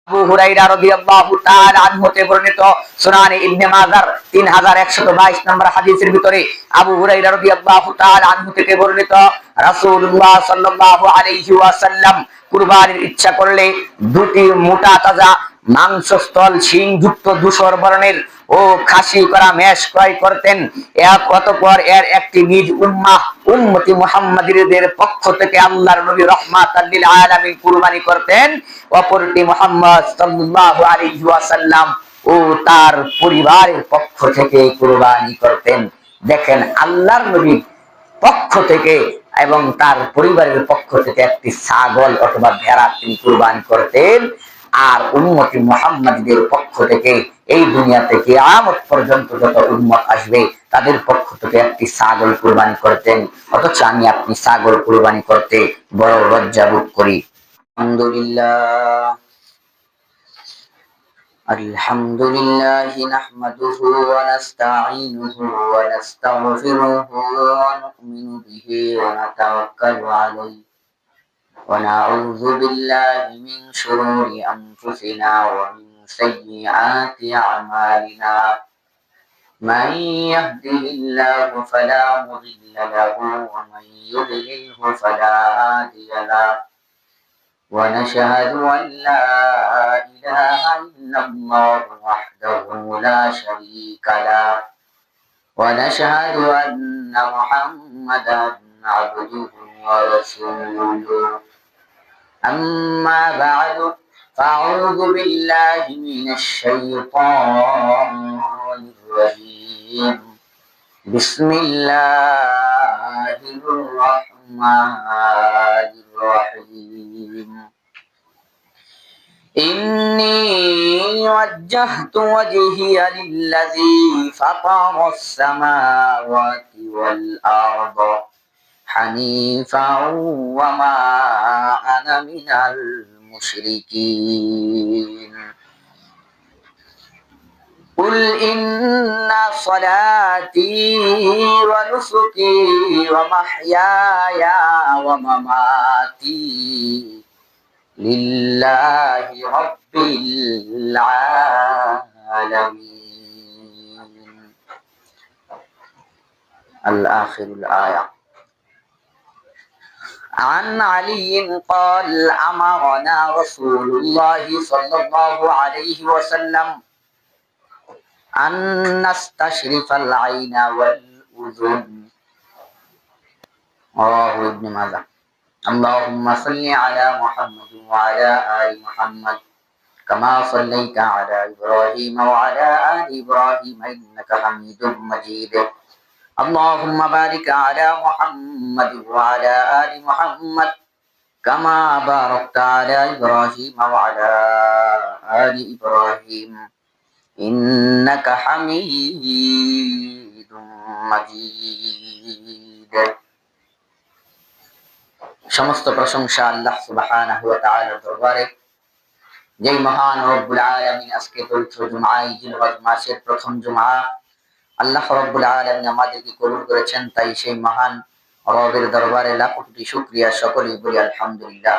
আবু হুরায়রা রাদিয়াল্লাহু তাআলা আনহু হতে বর্ণিত সুনানে ইবনে মাজাহ 3122 নম্বর হাদিসের ভিতরে আবু হুরায়রা রাদিয়াল্লাহু তাআলা আনহু থেকে বর্ণিত রাসূলুল্লাহ সাল্লাল্লাহু আলাইহি ওয়াসাল্লাম কুরবানির ইচ্ছা করলে দুটি মোটা তাজা মাংসস্থল শিংযুক্ত ধূসর বর্ণের ও খাসি করা মেষ ক্রয় করতেন। অতঃপর এর একটি নিজ উম্মতি মুহাম্মাদীদের পক্ষ থেকে আল্লাহর নবী রাহমাতাল লিল আলামিন কুরবানি করতেন, অপরটি মুহাম্মদ সাল্লাল্লাহু আলাইহি ওয়াসাল্লাম ও তার পরিবারের পক্ষ থেকে কুরবানি করতেন। দেখেন, আল্লাহর নবীর পক্ষ থেকে এবং তার পরিবারের পক্ষ থেকে একটি ছাগল অথবা ভেড়া তিনি কুরবানি করতেন, আর উম্মতি মুহাম্মাদীদের পক্ষ থেকে এই দুনিয়াতে কিয়ামত পর্যন্ত যত উম্মত আসবে তাদের পক্ষ থেকে একটি ছাগল কুরবানি করতেন। অথচ আমি আপনি ছাগল কুরবানি করতে বড় লজ্জা বোধ করি। আলহামদুলিল্লাহ আলহামদুলিল্লাহি নাহমাদুহু ওয়া নাস্তাঈনুহু ওয়া নাস্তাগফিরুহু ওয়া নু'মিনু বিহি ওয়া নাতাওয়াক্কালু আলাইহি ওয়া নাউযু বিল্লাহি মিন শুরুরি আনফুসিনা ওয়া মিন সাইয়্যাতি আ'মালিনা। মান ইয়াহদিহিল্লাহু ফালা মুদিল্লা লাহু ওয়া মান ইউদ্লিলহু ফালা হাদিয়া লাহু। ونشهد أن لا إله إلا الله وحده لا شريك له ونشهد أن محمدا عبده ورسوله أما بعد فأعوذ بالله من الشيطان الرجيم بسم الله الرحمن الرحيم إني وجهت وجهي للذي فطر السماوات والأرض حنيفا وما أنا من المشركين قل إن صلاتي ونسكي ومحياي ومماتي لله رب العالمين الآخر الآية. عن علي قال أمرنا رسول الله صلى الله عليه وسلم أن نستشرف العين والأذن. رواه ابن ماجه. اللهم صل على محمد وعلى آل محمد كما صليت على إبراهيم وعلى آل إبراهيم إنك حميد مجيد. اللهم بارك على محمد وعلى آل محمد كما باركت على إبراهيم وعلى آل إبراهيم إنك حميد مجيد. সমস্ত প্রশংসা আল্লাহ সুবহানাহু ওয়া তাআলার দরবারে, যেই মহান রব্বুল আলামিন আজকে পবিত্র জুমআ জিলহজ মাসের প্রথম জুমআ আল্লাহ রব্বুল আলামিন আমাদেরকে কবুল করেছেন। তাই সেই মহান রবের দরবারে লাখ কোটি শুকরিয়া, সকলেই বলি আলহামদুলিল্লাহ।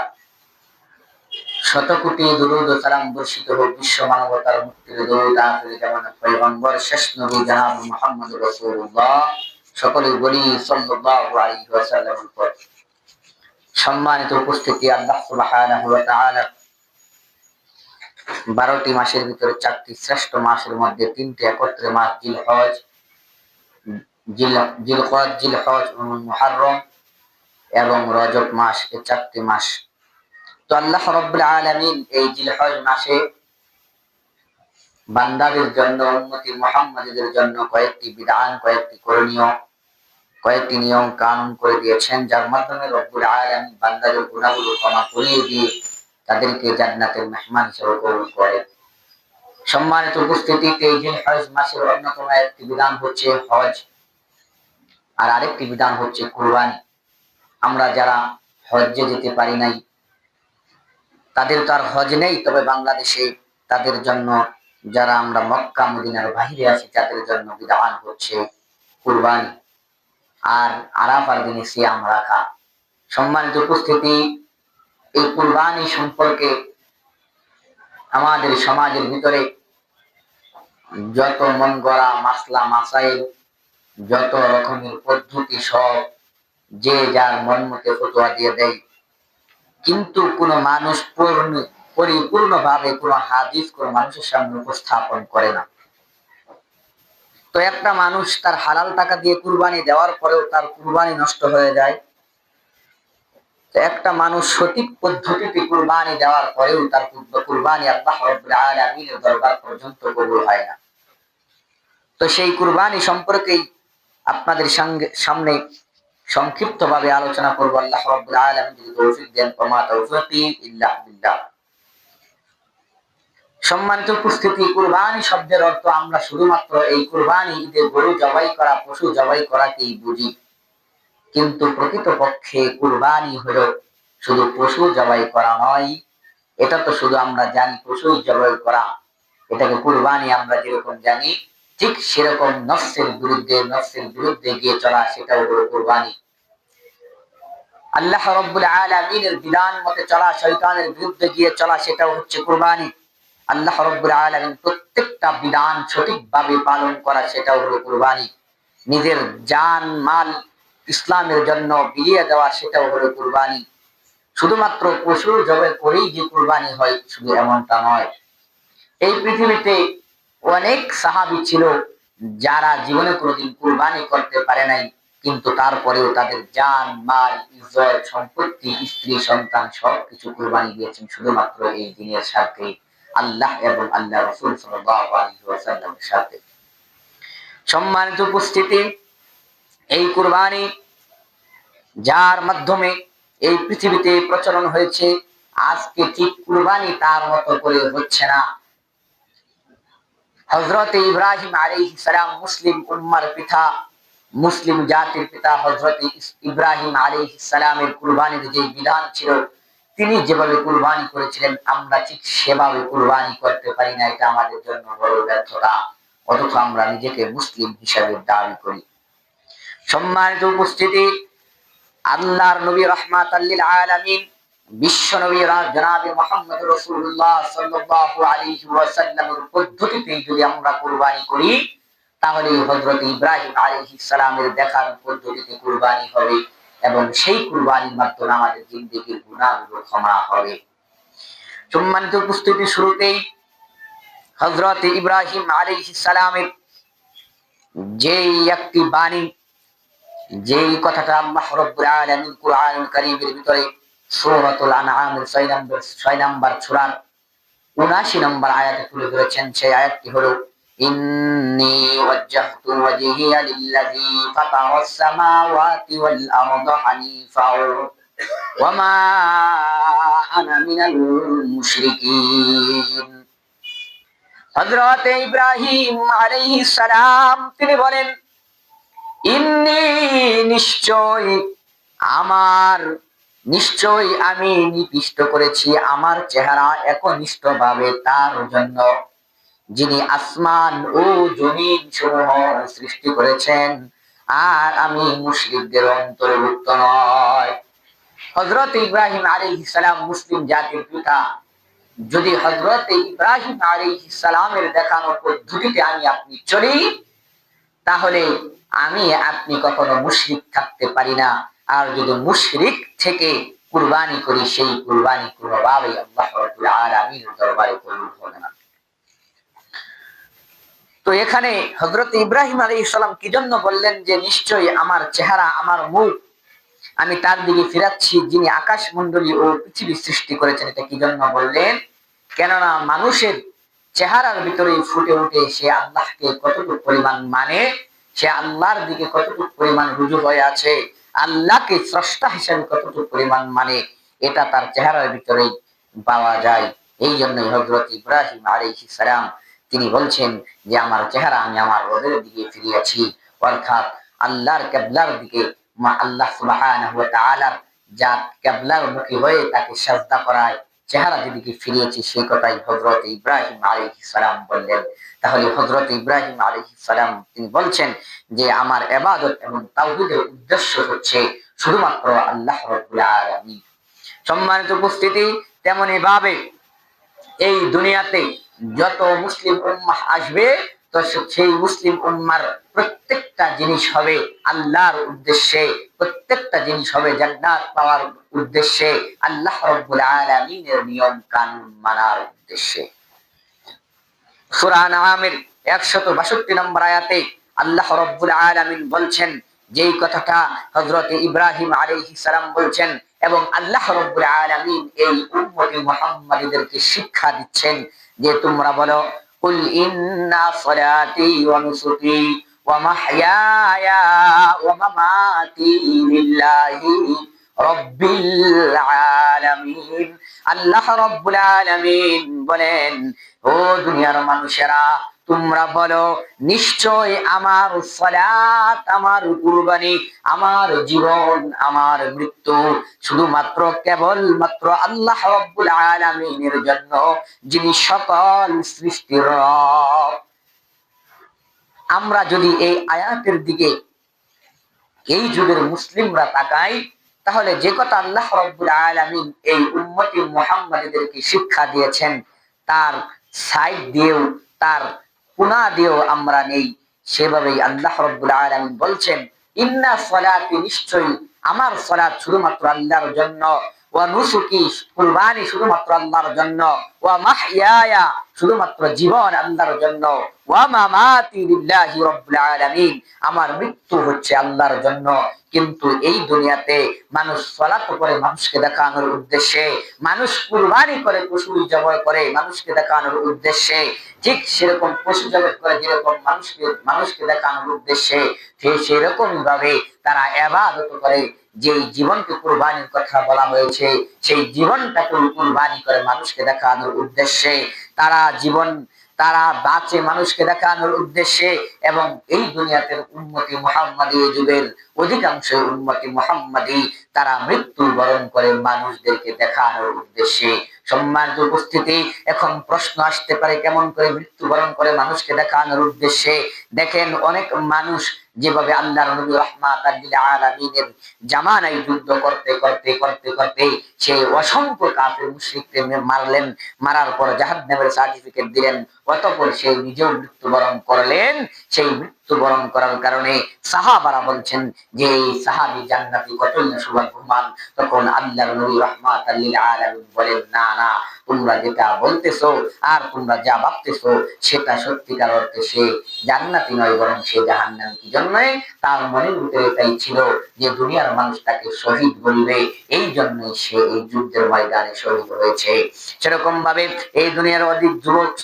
শত কোটি দুরূদ ও সালাম বর্ষিত হোক বিশ্ব মানবতার মুক্তির দূত আখির জামানাত পয়গম্বর শেষ নবী জনাব মুহাম্মদুর রাসূলুল্লাহ, সকলেই বলি সাল্লাল্লাহু আলাইহি ওয়াসাল্লামের উপর। সম্মানিত উপস্থিতি, আল্লাহ সুবহানাহু ওয়া তাআলা 12টি মাসের ভিতরে 4টি শ্রেষ্ঠ মাসের মধ্যে 3টি একত্রে মাস জিলহজ, জিলহজ ও মুহররম এবং রজব মাস, এই 4টি মাস। তো আল্লাহ রাব্বুল আলামিন এই জিলহজ মাসে বান্দাদের জন্য, উম্মতি মুহাম্মাদীদের জন্য কয়েকটি বিধান, কয়েকটি করণীয়, কয়েকটি নিয়ম কানুন করে দিয়েছেন, যার মাধ্যমে রব্বুল আলামিন বান্দাদের গুনাহগুলো ক্ষমা করিয়ে দিয়ে তাদেরকে জান্নাতের মেহমান হিসেবে কবুল করেন। সম্মানিত উপস্থিতিতে এই জিলহজ মাসের অন্যতম একটি বিধান হচ্ছে হজ, আর আরেকটি বিধান হচ্ছে কুরবানি। আমরা যারা হজ্জে যেতে পারি নাই, তাদের তো আর হজ নেই, তবে বাংলাদেশে তাদের জন্য, যারা আমরা মক্কা মদিনার বাইরে আছি, তাদের জন্য বিধান হচ্ছে কুরবানি আর আরাফার দিনে সিয়াম রাখা। সম্মানিত উপস্থিতি, এই কুরবানি সম্পর্কে আমাদের সমাজের ভিতরে যত মন গড়া মাসলা মাসাইল, যত রকমের পদ্ধতি, সব যে যার মন মতে ফতোয়া দিয়ে দেয়, কিন্তু কোন মানুষ পরিপূর্ণভাবে কোন হাদিস কোন মানুষের সামনে উপস্থাপন করে না। তো একটা মানুষ তার হালাল টাকা দিয়ে কুরবানি দেওয়ার পরেও তার কুরবানি নষ্ট হয়ে যায়। একটা মানুষ সঠিক পদ্ধতিতে কুরবানি দেওয়ার পরেও তার কুরবানি আল্লাহ রাব্বুল আলামিনের দরবার পর্যন্ত কবুল হয় না। তো সেই কুরবানি সম্পর্কেই আপনাদের সামনে সংক্ষিপ্তভাবে আলোচনা করব। আল্লাহ রাব্বুল আলামিন যদি তৌফিক দেন, ওমা তাওফীকি ইল্লা বিল্লাহ। সম্মানিত উপস্থিতি, কুরবানি শব্দের অর্থ আমরা শুধুমাত্র এই কুরবানি ঈদে গরু জবাই করা, পশু জবাই করাকেই বুঝি, কিন্তু প্রকৃতপক্ষে কুরবানি হলো শুধু পশু জবাই করা নয়। এটা তো শুধু আমরা জানি পশু জবাই করা, এটাকে কুরবানি আমরা যেরকম জানি ঠিক সেরকম নফসের বিরুদ্ধে গিয়ে চলা, সেটাও হলো কুরবানি। আল্লাহ রাব্বুল আলামিনের বিধান মতে চলা, শয়তানের বিরুদ্ধে গিয়ে চলা, সেটাও হচ্ছে কুরবানি। আল্লাহ রাব্বুল আলামিন প্রত্যেকটা বিধান সঠিকভাবে পালন করা, সেটাও হলো কুরবানি। নিজের জান মাল ইসলামের জন্য বিলিয়ে দেওয়া, সেটাও হলো কুরবানি। শুধুমাত্র পশু জবাই করেই যে কুরবানি হয় শুধু এমনটা নয়। এই পৃথিবীতে অনেক সাহাবী ছিল যারা জীবনে কোনোদিন কুরবানি করতে পারে নাই, কিন্তু তারপরেও তাদের জান মাল ইজ্জত সম্পত্তি স্ত্রী সন্তান সবকিছু কুরবানি দিয়েছেন শুধুমাত্র এই দিনের সাথে, আল্লাহ এবং আল্লাহ রাসূল সাল্লাল্লাহু আলাইহি ওয়াসাল্লামের সাথে। সম্মানিত উপস্থিতি, এই কুরবানি যার মাধ্যমে এই পৃথিবীতে প্রচলন হয়েছে, আজকে ঠিক কুরবানি তার মতো করে হচ্ছে না। হযরত ইব্রাহিম আলাইহিস সালাম, মুসলিম উম্মার পিতা, মুসলিম জাতির পিতা হযরত ইব্রাহিম আলাইহিস সালামের কুরবানির যে বিধান ছিল, তিনি যেভাবে কুরবানি করেছিলেন আমরা ঠিক সেভাবে কুরবানি করতে পারি না। এটা আমাদের জন্য বড় ব্যর্থতা, অথচ আমরা নিজেকে মুসলিম হিসাবে দাবি করি। সম্মানিত উপস্থিতি, আল্লাহর নবী রাহমাতাল লিল আলামিন বিশ্ব নবী জনাবে মুহাম্মদ রাসূলুল্লাহ সাল্লাল্লাহু আলাইহি ওয়াসাল্লামের পদ্ধতিতে যদি আমরা কুরবানি করি, তাহলে হযরত ইব্রাহিম আলাইহিস সালামের দেখার পদ্ধতিতে কুরবানি হবে এবং সেই কুরবানির মাধ্যমে আমাদের জিন্দেগীর গুনাহগুলো ক্ষমা হবে। সম্মানিত উপস্থিতি, শুরুতেই হযরত ইব্রাহিম আলাইহিস সালামের যেই একটি বাণী, যেই কথাটা আল্লাহ রাব্বুল আলামিন কুরআনুল কারীমের ভিতরে সূরাতুল আনআমের 6 নম্বর সূরার ৭৯ নম্বর আয়াতে তুলে ধরেছেন, সেই আয়াতটি হলো ইন্নী ওয়াজ্জাহতু ওয়াজহিয়া লিল্লাযী ফাতারাস সামাওয়াতি ওয়াল আরদা হানিফা ওয়া মা আনা মিনাল মুশরিকিন। হযরত ইব্রাহিম আলাইহিস সালাম তিনি বলেন, ইন্নী নিশ্চয় আমি নির্দিষ্ট করেছি আমার চেহারা একনিষ্ঠভাবে তার জন্য যিনি আসমান ও জমিন সমূহ সৃষ্টি করেছেন, আর আমি মুশরিকদের অন্তর্ভুক্ত নয়। হযরত ইব্রাহিম আলাইহিস সালাম মুসলিম জাতির পিতা, যদি হযরত ইব্রাহিম আলাইহিস সালামের দেখানো পদ্ধতিতে আমি আপনি চলি, তাহলে আমি আপনি কখনো মুশরিক থাকতে পারি না। আর যদি মুশরিক থেকে কুরবানি করি, সেই কুরবানি কোনোভাবেই আল্লাহ রাব্বুল আলামিনের দরবারে কবুল হবে না। তো এখানে হযরত ইব্রাহিম আলাইহিস সালাম কি জন্য বললেন যে নিশ্চয়ই আমার চেহারা আমার মুখ আমি তার দিকে ফিরাচ্ছি যিনি আকাশ মণ্ডলী ও পৃথিবী সৃষ্টি করেছেন? এটা কি জন্য বললেন? কেননা মানুষের চেহারার ভিতরে ফুটে উঠে সে আল্লাহকে কতটুকু পরিমাণ মানে, সে আল্লাহর দিকে কতটুকু পরিমাণ রুজু হয়ে আছে, আল্লাহকে স্রষ্টা হিসেবে কতটুকু পরিমাণ মানে, এটা তার চেহারার ভিতরে পাওয়া যায়। এই জন্যই হযরত ইব্রাহিম আলাইহিস সালাম তিনি বলছেন যে আমার চেহারা আমি আমার রবের দিকে ফিরিয়েছি, অর্থাৎ আল্লাহর কিবলার দিকে। আল্লাহ সুবহানাহু ওয়া তাআলার যা কিবলার মুখী হয়ে তাকে সিজদা করায় চেহারা যেদিকে ফিরিয়েছি, সেই কথাই হযরত ইব্রাহিম আলাইহিস সালাম বললেন। তাহলে হযরত ইব্রাহিম আলাইহিস সালাম তিনি বলছেন যে আমার ইবাদত এবং তাওহীদের উদ্দেশ্য হচ্ছে শুধুমাত্র আল্লাহ রাব্বুল আলামিন। সম্মানিত উপস্থিতি, তেমনি ভাবে এই দুনিয়াতে যত মুসলিম উম্মাহ আসবে, তো সেই মুসলিম উম্মার প্রত্যেকটা জিনিস হবে আল্লাহর উদ্দেশ্যে, প্রত্যেকটা জিনিস হবে জান্নাত পাওয়ার উদ্দেশ্যে, আল্লাহ রাব্বুল আলামিনের নিয়ম কানুন মানার উদ্দেশ্যে। সূরা আনআমের 162 নম্বর আয়াতে আল্লাহ রাব্বুল আলামিন বলছেন, যেই কথাটা হযরত ইব্রাহিম আলাইহিস সালাম বলছেন এবং আল্লাহ রাব্বুল আলামিন এই উম্মতে মুহাম্মাদীদেরকে শিক্ষা দিচ্ছেন যে তোমরা বলো, কুল ইন্না সলাতি ওয়া নুসুকি ওয়া মাহইয়ায়া ওয়া মামাতি লিল্লাহি রাব্বিল আলামিন। আল্লাহ রাব্বুল আলামিন বলেন, ও দুনিয়ার মানুষেরা, তোমরা বলো নিশ্চয় আমার সালাত, আমার কুরবানি, আমার জীবন, আমার মৃত্যু শুধুমাত্র কেবলমাত্র আল্লাহ রাব্বুল আলামিনের জন্য, যিনি সকল সৃষ্টির রব। আমরা যদি এই আয়াতের দিকে এই যুগের মুসলিমরা তাকাই, তাহলে যে কথা আল্লাহ রাব্বুল আলামিন এই উম্মতি মুহাম্মাদীদেরকে শিক্ষা দিয়েছেন, তার সাইড দিয়েও, তার কুনা দিয়েও আমরা নেই। সেভাবেই আল্লাহ রাব্বুল আলামিন বলছেন, ইন্না সলাতি, নিশ্চয়ই আমার সালাত শুধুমাত্র আল্লাহর জন্য, ওয়া নুসুকি, কুরবানি শুধুমাত্র আল্লাহর জন্য, ওয়া মাহইয়ায়া, শুধুমাত্র জীবন আল্লাহর জন্য, ওয়া মামাতি লিল্লাহি রাব্বিল আলামিন, আমার মৃত্যু হচ্ছে আল্লাহর জন্য। কিন্তু এই দুনিয়াতে মানুষ সালাত করে মানুষকে দেখানোর উদ্দেশ্যে, মানুষ কুরবানি করে পশু জবাই করে মানুষকে দেখানোর উদ্দেশ্যে, ঠিক সেরকম পশু জবাই করে যেরকম মানুষকে দেখানোর উদ্দেশ্যে, সেরকম ভাবে তারা ইবাদত করে। যেই জীবনকে কুরবানির কথা বলা হয়েছে, সেই জীবনটাকে কুরবানি করে মানুষকে দেখানোর উদ্দেশ্যে, তারা বাঁচে মানুষকে দেখানোর উদ্দেশ্যে। এবং এই দুনিয়াতে উম্মতি মুহাম্মাদী যুগের অধিকাংশ উম্মতি মুহাম্মাদী তারা মৃত্যু বরণ করে মানুষদেরকে দেখানোর উদ্দেশ্যে। সম্মানিত উপস্থিতি, এখন প্রশ্ন আসতে পারে, কেমন করে মৃত্যুবরণ করে মানুষকে দেখানোর উদ্দেশ্যে? দেখেন, অনেক মানুষ যেভাবে আল্লাহর নবী রাহমাতাল লিল আলামিনের জামানায় যুদ্ধ করতে করতে করতে করতে সে অসংখ্য কাফির মুশরিকদের মারলেন, মারার পর জাহান্নামের সার্টিফিকেট দিলেন, অতঃপর সে নিজেও মৃত্যুবরণ করলেন। সেই মৃত্যুবরণ করার কারণে সাহাবারা বলছেন যে এই সাহাবী জান্নাতি, কতই না সৌভাগ্যবান। তখন আল্লাহর নবী রাহমাতাল লিল আলামিন বলেন, না না, তোমরা যেটা বলতেছো আর তোমরা যা ভাবতেছো সেটা সত্যিকার অর্থে সে জান্নাতি নয়, বরং সে জাহান্নামী। কি জন্য? তার মনের ভিতরে এটাই ছিল যে দুনিয়ার মানুষ তাকে শহীদ বলবে, এই জন্যই সে এই যুদ্ধের ময়দানে শহীদ হয়েছে। সেরকম ভাবে এই দুনিয়ার অধিক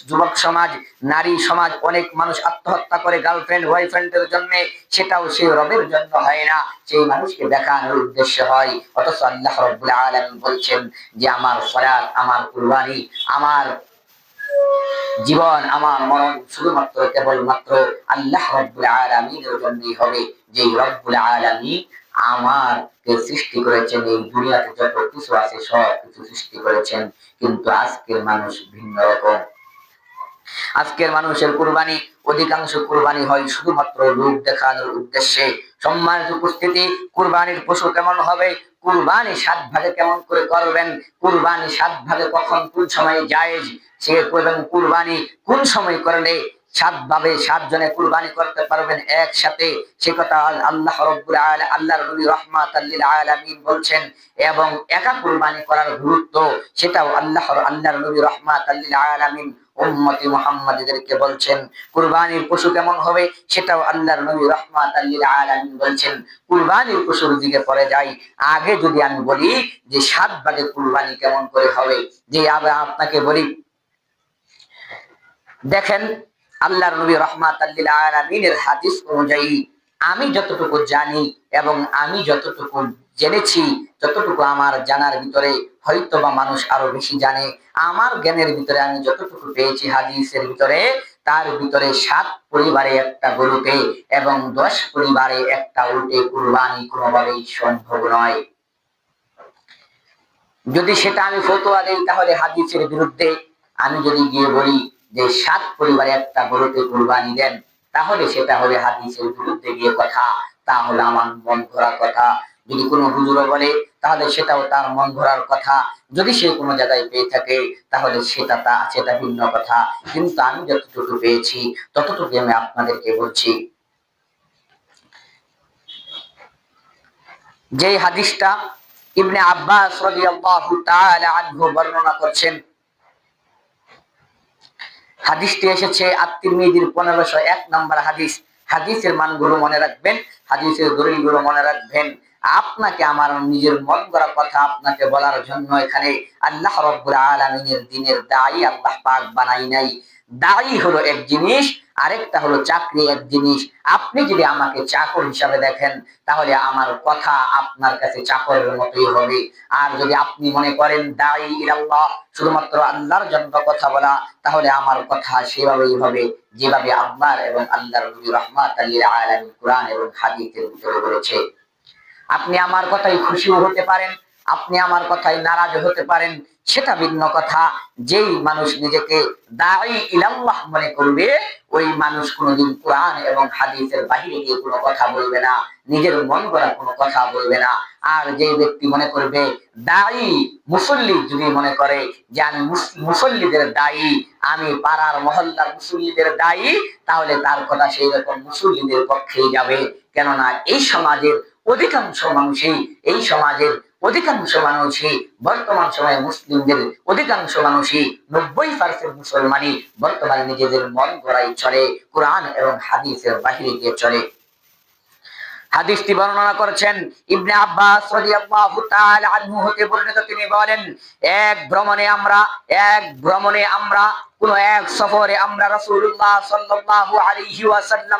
যুবক সমাজ, নারী সমাজ, অনেক মানুষ আত্মহত্যা করে গার্লফ্রেন্ড বয়ফ্রেন্ডের জন্য, সেটাও সেই রবের জন্য হয় না, সেই মানুষকে দেখানোর উদ্দেশ্য হয়। অথচ আল্লাহ রাব্বুল আলামিন বলছেন যে আমার সালাত, আমার কুরবানি, আমার জীবন, আমার মরণ শুধুমাত্র কেবলমাত্র আল্লাহ রাব্বুল আলামিনের জন্যই হবে। যে রব্বুল আলামিন আমাকে সৃষ্টি করেছেন, এই দুনিয়াতে যত কিছু আছে সব কিছু সৃষ্টি করেছেন। কিন্তু আজকের মানুষ ভিন্ন রকম। আজকের মানুষের কুরবানি, অধিকাংশ কুরবানি হয় শুধুমাত্র লোক দেখানোর উদ্দেশ্যে। সম্মানিত উপস্থিতি, কুরবানির পশু কেমন হবে, কুরবানি 7 ভাগে কেমন করে করবেন, কুরবানি 7 ভাগে কখন কোন সময় জায়েজ, সে করবেন কুরবানি কোন সময় করলে 7 ভাবে 7 জনে কুরবানি করতে পারবেন একসাথে, সে কথা আল্লাহ রাব্বুল আলামিন, আল্লাহর নবী রাহমাতাল লিল আলামিন বলছেন। এবং একা কুরবানি করার গুরুত্ব, সেটাও আল্লাহর নবী রাহমাতাল লিল আলামিন উম্মতি মুহাম্মাদীদেরকে বলছেন। কুরবানির পশু কেমন হবে, সেটাও আল্লাহর নবী রাহমাতাল লিল আলামিন বলছেন। কুরবানির পশুর দিকে পরে যাই, আগে যদি আমি বলি যে 7 ভাগে কুরবানি কেমন করে হবে, যে আপনাকে বলি, দেখেন আল্লাহর নবী রাহমাতাল লিল আলামিনের হাদিস অনুযায়ী আমি যতটুকু জানি এবং আমি যতটুকু জেনেছি, যতটুকু আমার জানার ভিতরে, হয়তো বা মানুষ আরো বেশি জানে, আমার জ্ঞানের ভিতরে আমি যতটুকু পেয়েছি হাদিসের ভিতরে, তার ভিতরে 7 পরিবারে একটা গরুতে এবং 10 পরিবারে একটা উটে কুরবানি কোনোভাবেই সম্ভব নয়। যদি সেটা আমি ফতোয়া দেই তাহলে হাদিসের বিরুদ্ধে। আমি যদি গিয়ে বলি যে 7 পরিবারে একটা গরুতে কুরবানি দেন, তাহলে সেটা হবে হাদিসের বিরুদ্ধে গিয়ে কথা, তাহলে আমার মন ধরা কথা। যদি কোনো হুজুর বলে তাহলে সেটাও তার মন ভরার কথা। যদি সে কোনো জায়গায় পেয়ে থাকে তাহলে সেটা ভিন্ন কথা, কিন্তু আমি যতটুকু পেয়েছি ততটুকু আমি আপনাদেরকে বলছি। যে হাদিসটা ইবনে আব্বাস রাদিয়াল্লাহু তাআলা আনহু বর্ণনা করছেন, হাদিসটি এসেছে আত-তিরমিজির 1501 নম্বর হাদিস। হাদিসের মানগুলো মনে রাখবেন, হাদিসের দলিলগুলো মনে রাখবেন। আপনাকে আমার নিজের মন গড়া কথা আপনাকে বলার জন্য এখানে আল্লাহ রাব্বুল আলামিনের দ্বীনের দায়ী আল্লাহ পাক বানাই নাই। দায়ী হলো এক জিনিস, আরেকটা হলো চাকরি এক জিনিস। আপনি যদি আমাকে চাকর হিসাবে দেখেন তাহলে আমার কথা আপনার কাছে চাকরের মতোই হবে। আর যদি আপনি মনে করেন দায়ী ইলাল্লাহ শুধুমাত্র আল্লাহর জন্য কথা বলা, তাহলে আমার কথা সেভাবেই হবে যেভাবে আল্লাহর এবং আল্লাহর নবী রাহমাতাল লিল আলামিন কুরআন এবং হাদিসের ভিতরে বলেছে। আপনি আমার কথায় খুশিও হতে পারেন, আপনি আমার কথায় নারাজ হতে পারেন, সেটা ভিন্ন কথা। যেই মানুষ নিজেকে দাঈ ইলাল্লাহ মনে করবে ওই মানুষ কোনোদিন কোরআন এবং হাদিসের বাহিরে গিয়ে কোনো কথা বলবে না, নিজের মন গড়া কোনো কথা বলবে না। আর যে ব্যক্তি মনে করবে দাঈ মুসল্লি, যদি মনে করে যে আমি মুসল্লিদের দায়ী, আমি পাড়ার মহল্লার মুসল্লিদের দায়ী, তাহলে তার কথা সেই রকম মুসল্লিদের পক্ষেই যাবে। কেননা এই সমাজের অধিকাংশ মানুষই, এই সমাজের অধিকাংশ মানুষই বর্তমান সময়ে মুসলিমদের অধিকাংশ মানুষই 90% মুসলমানই বর্তমানে নিজেদের মন গড়াই চলে, কোরআন এবং হাদিসের বাহিরে গিয়ে চলে। হাদিসটি বর্ণনা করেছেন ইবনে আব্বাস রাদিয়াল্লাহু তাআলা আনহু হতে বর্ণিত। তিনি বলেন, এক ভ্রমণে আমরা কোন এক সফরে আমরা রাসূলুল্লাহ সাল্লাল্লাহু আলাইহি ওয়াসাল্লাম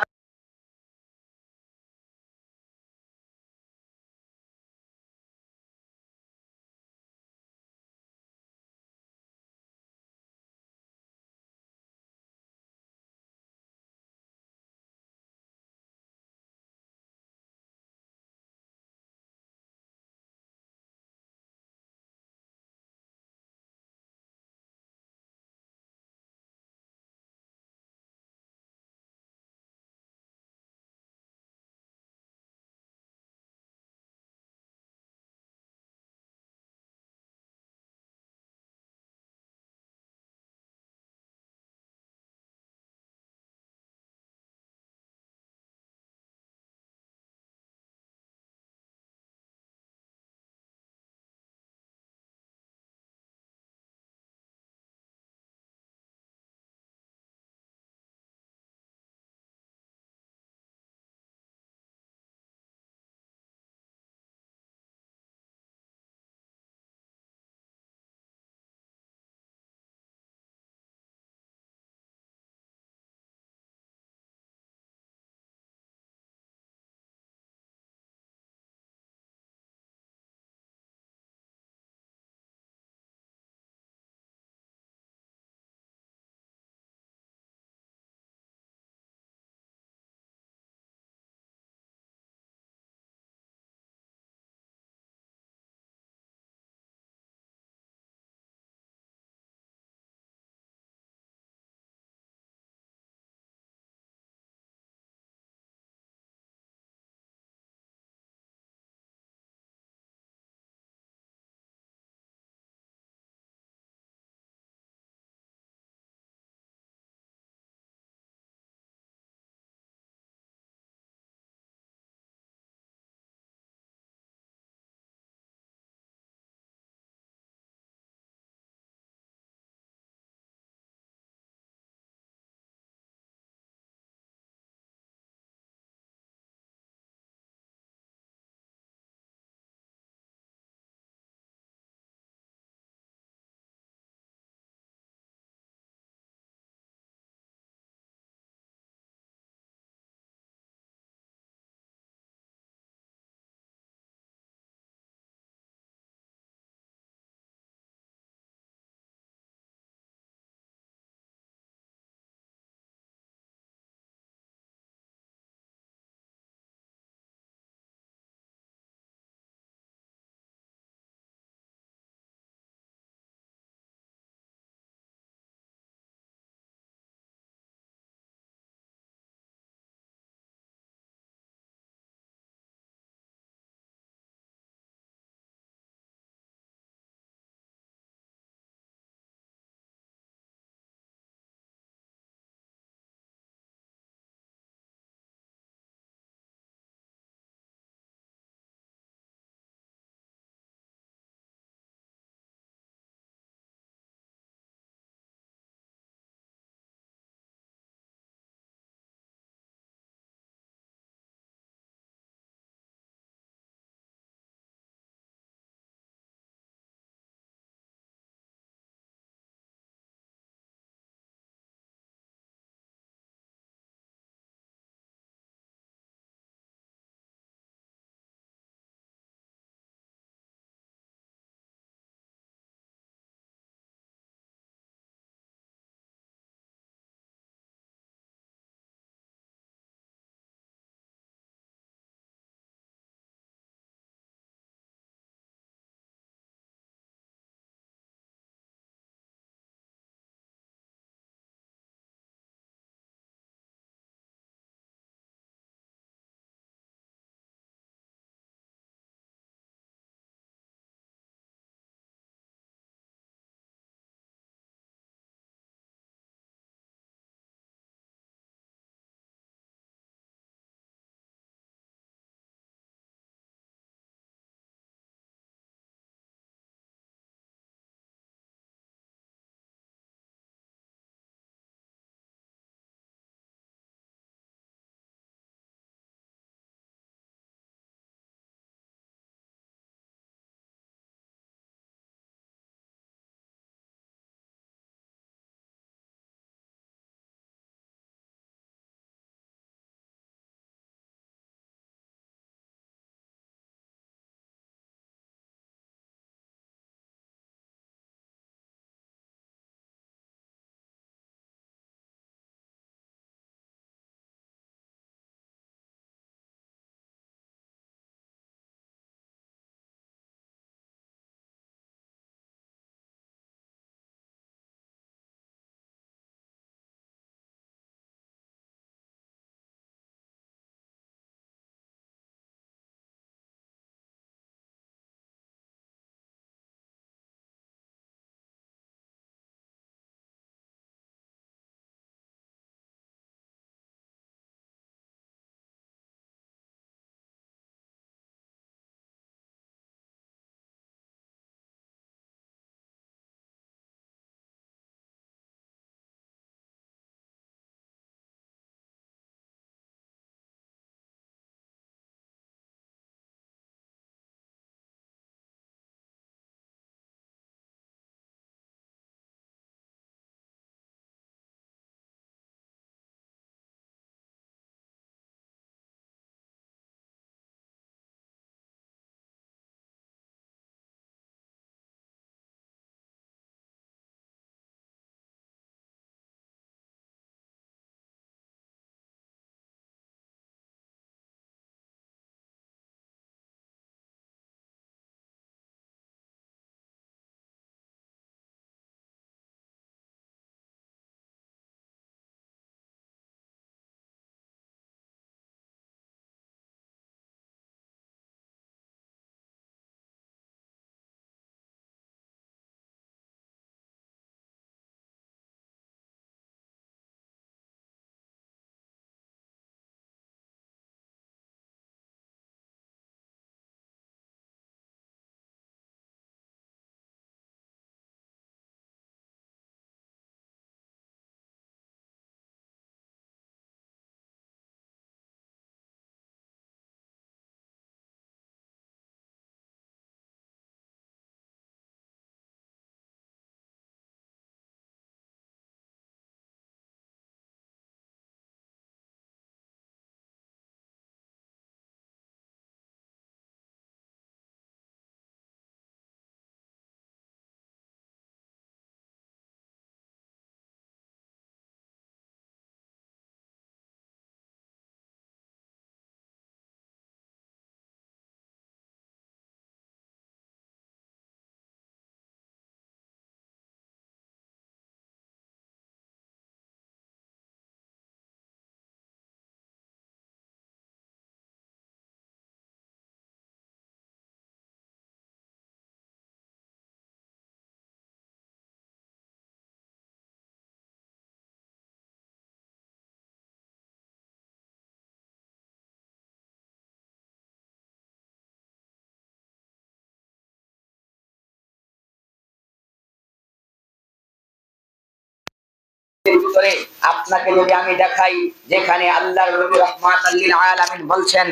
আপনাকে যদি আমি দেখাই যেখানে আল্লাহর নবী রাহমাতাল লিল আলামিন বলছেন,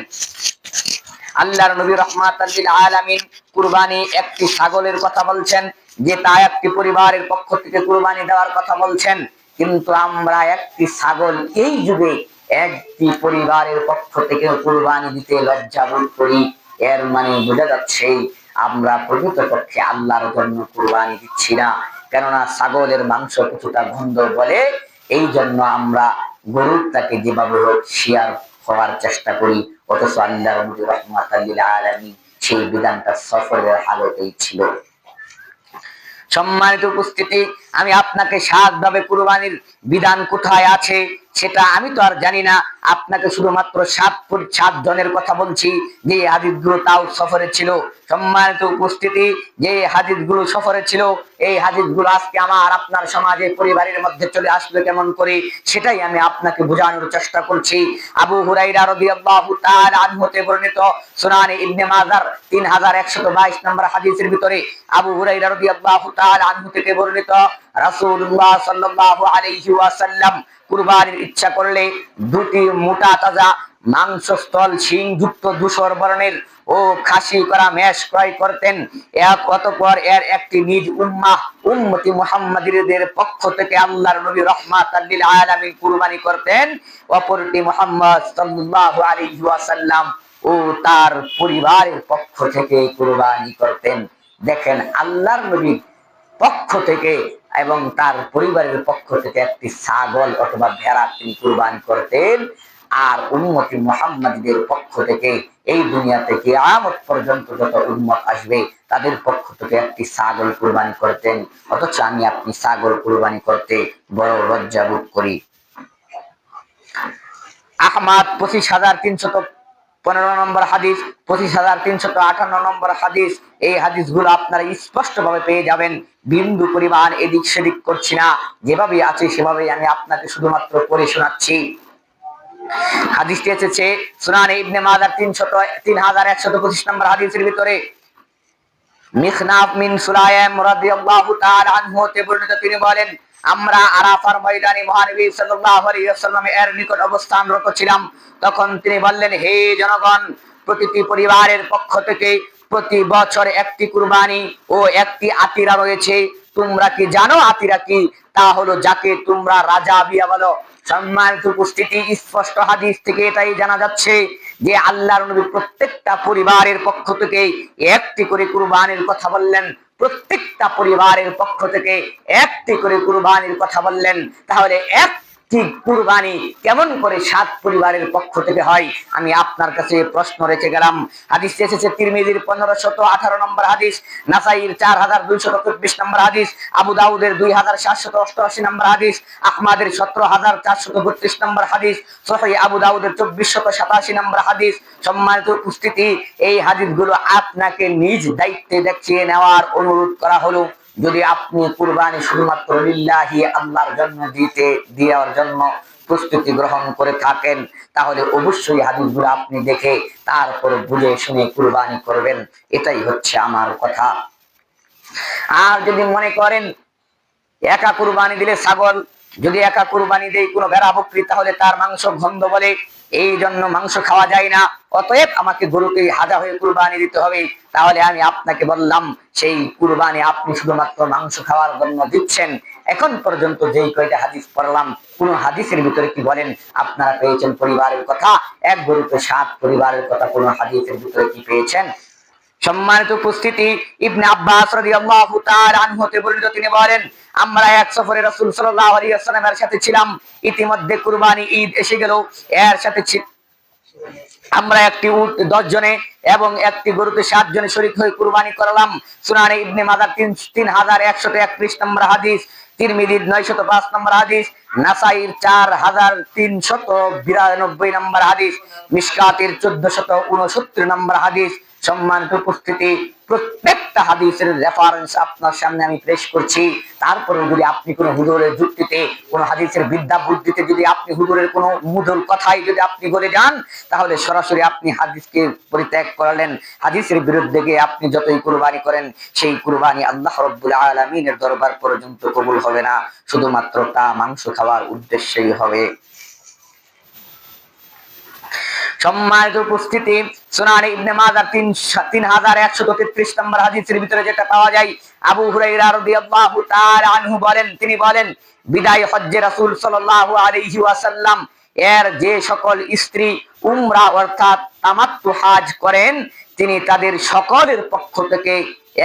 আল্লাহর নবী রাহমাতাল লিল আলামিন কুরবানি একটি ছাগলের কথা বলছেন, যে তা একটি পরিবারের পক্ষ থেকে কুরবানি দেওয়ার কথা বলছেন, কিন্তু আমরা একটি ছাগল এই যুগে একটি পরিবারের পক্ষ থেকে কুরবানি দিতে লজ্জা বোধ করি। এর মানে বোঝা যাচ্ছে আমরা প্রকৃতপক্ষে আল্লাহর জন্য কুরবানি দিচ্ছি না। কেননা ছাগলের মাংস কিছুটা গন্ধ বলে, এই জন্য আমরা গরুটাকে যেভাবে হোক শিয়ার হওয়ার চেষ্টা করি, অথচ আল্লাহর নবী রাহমাতাল লিল আলামিন সেই বিধানটা সফরের হালতেই ছিল। সম্মানিত উপস্থিতি, আমি আপনাকে সাতভাবে কুরবানির বিধান কোথায় আছে সেটা আমি তো আর জানি না। আপনাকে শুধুমাত্র সাত জনের কথা বলছি যে হাদিসগুলো তাও সফরে ছিল। সম্মানিত উপস্থিতি, যে হাদিসগুলো সফরে ছিল, এই হাদিসগুলো আজকে আমার আপনার সমাজে পরিবারের মধ্যে চলে আসবে কেমন করে, সেটাই আমি আপনাকে বোঝানোর চেষ্টা করছি। আবু হুরায়রা রাদিয়াল্লাহু তাআলা আনহু হতে বর্ণিত সুনানে ইবনে মাজার 3122 নম্বর হাদিসের ভিতরে আবু হুরায়রা রাদিয়াল্লাহু তাআলা আনহু থেকে বর্ণিত, রাসূলুল্লাহ সাল্লাল্লাহু আলাইহি ওয়াসাল্লাম কুরবানির ইচ্ছা করলে দুটি মোটা তাজা মাংসস্থল শিংযুক্ত ধূসর বর্ণের ও খাসি করা মেষ ক্রয় করতেন। অতঃপর এর একটি নিজ উম্মতি মুহাম্মাদীদের পক্ষ থেকে আল্লাহর নবী রাহমাতাল লিল আলামিন কুরবানি করতেন, অপরটি মুহাম্মদ সাল্লাল্লাহু আলাইহি ওয়াসাল্লাম ও তার পরিবারের পক্ষ থেকে কুরবানি করতেন। দেখেন, আল্লাহর নবীর পক্ষ থেকে এবং তার পরিবারের পক্ষ থেকে একটি ছাগল অথবা ভেড়া তিনি কুরবানি করতেন, আর উম্মতি মুহাম্মাদীদের পক্ষ থেকে এই দুনিয়াতে কিয়ামত পর্যন্ত যত উম্মত আসবে তাদের পক্ষ থেকে একটি ছাগল কুরবানি করতেন। অথচ আমি আপনি ছাগল কুরবানি করতে বড় লজ্জা বোধ করি। আহমদ 25,315 নম্বর হাদিস, 25,358 নম্বর হাদিস, এই হাদিসগুলো আপনারা স্পষ্ট ভাবে পেয়ে যাবেন। বিন্দু পরিমাণ এদিক সেদিক করছি না, যেভাবে আছে সেভাবেই আমি আপনাকে শুধুমাত্র পড়ে শোনাচ্ছি। হাদিসটি এসেছে সুনানে ইবনে মাজাহ 3125 নম্বর হাদিসের ভিতরে। মিখনাফ মিন সুলাইম রাদিয়াল্লাহু তাআলা আনহু হতে বর্ণিত, তিনি বলেন, আমরা আরাফার ময়দানে মহানবী সাল্লাল্লাহু আলাইহি ওয়াসাল্লাম এর নিকট অবস্থানরত ছিলাম। তখন তিনি বললেন, হে জনগণ, প্রতিটি পরিবারের পক্ষ থেকে প্রতি বছর একটি কুরবানি ও একটি আতিরা রয়েছে। তোমরা কি জানো আতিরা কি? তা হলো যাকে তোমরা রাজা বিয়া বলো। সম্মানিত উপস্থিতি, স্পষ্ট হাদিস থেকে এটাই জানা যাচ্ছে যে আল্লাহর নবী প্রত্যেকটা পরিবারের পক্ষ থেকে একটি করে কুরবানির কথা বললেন, প্রত্যেকটা পরিবারের পক্ষ থেকে একটি করে কুরবানির কথা বললেন। তাহলে একটি কুরবানি কেমন করে 7 পরিবারের পক্ষ থেকে হয়? আমি আপনার কাছে প্রশ্ন রেখে গেলাম। হাদিস এসেছে তিরমিজির 1518 নম্বর হাদিস, নাসাইর 4224 নম্বর হাদিস, আবু দাউদের 2788 নম্বর হাদিস, আহমদের 17432 নম্বর হাদিস, সহিহ আবু দাউদের 2487 নম্বর হাদিস। সম্মানিত উপস্থিতি, এই হাদিসগুলো আপনাকে নিজ দায়িত্বে দেখিয়ে নেওয়ার অনুরোধ করা হলো। যদি আপনি কুরবানি শুধুমাত্র লিল্লাহি আল্লাহর জন্য দেওয়ার জন্য প্রস্তুতি গ্রহণ করে থাকেন, তাহলে অবশ্যই হাদিসগুলো আপনি দেখে তারপর বুঝে শুনে কুরবানি করবেন। এটাই হচ্ছে আমার কথা। আর যদি মনে করেন একা কুরবানি দিলে ছাগল, যদি একা কুরবানি দেই কোনো ভেড়া বকরি, তাহলে তার মাংস গন্ধ বলে, এই জন্য মাংস খাওয়া যায় না, অতএব আমাকে গরুকে হাজা হয়ে কুরবানি দিতে হবে। তাহলে আমি আপনাকে বললাম, সেই কুরবানি আপনি শুধুমাত্র মাংস খাওয়ার জন্য দিচ্ছেন। এখন পর্যন্ত যেই কয়টা হাদিস পড়লাম, কোন হাদিসের ভিতরে কি বলেন আপনারা পেয়েছেন পরিবারের কথা? এক গরুতে 7 পরিবারের কথা কোন হাদিসের ভিতরে কি পেয়েছেন? সম্মানিত উপস্থিতি, ইবনে আব্বাস রাদিয়াল্লাহু তাআলা আনহু হতে বর্ণিত, তিনি বলেন, আমরা এক সফরে রাসূল সাল্লাল্লাহু আলাইহি ওয়াসাল্লামের সাথে ছিলাম। ইতিমধ্যে কুরবানি ঈদ এসে গেল। এর সাথে আমরা একটি উট 10 জনে এবং একটি গরুতে 7 জনে শরীক হয়ে কুরবানি করলাম। সুনানে ইবনে মাজাহ 3131 নম্বর হাদিস, তিরমিজির 905 নম্বর হাদিস, নাসাইর 4392 নম্বর হাদিস, মিশকাতের 1469 নম্বর হাদিস, সম্মানিত উপস্থিতি, প্রত্যেকটা হাদিসের রেফারেন্স আপনার সামনে আমি পেশ করছি। তারপরে যদি আপনি কোনো হুজুরের যুক্তিতে, কোনো হাদিসের বিদ্যা বুদ্ধিতে যদি আপনি হুজুরের কোনো মধুর কথাই যদি আপনি বলে যান, তাহলে সরাসরি আপনি হাদিসকে পরিত্যাগ করলেন। হাদিসের বিরুদ্ধে গিয়ে আপনি যতই কুরবানি করেন, সেই কুরবানি আল্লাহ রাব্বুল আলামিনের দরবার পর্যন্ত কবুল হবে না, শুধুমাত্র তা মাংস খাওয়ার উদ্দেশ্যেই হবে। সম্মানিত উপস্থিতি, সুনানে ইবনে মাজাহ 3133 নম্বর হাদিসের ভিতরে যেটা পাওয়া যায়, আবু হুরায়রা রাদিয়াল্লাহু তাআলা আনহু বলেন, তিনি বলেন, বিদায় হজ্জে রাসূল সাল্লাল্লাহু আলাইহি ওয়াসাল্লাম এর যে সকল স্ত্রী উমরা অর্থাৎ তামাত্তু হজ করেন, তিনি তাদের সকলের পক্ষ থেকে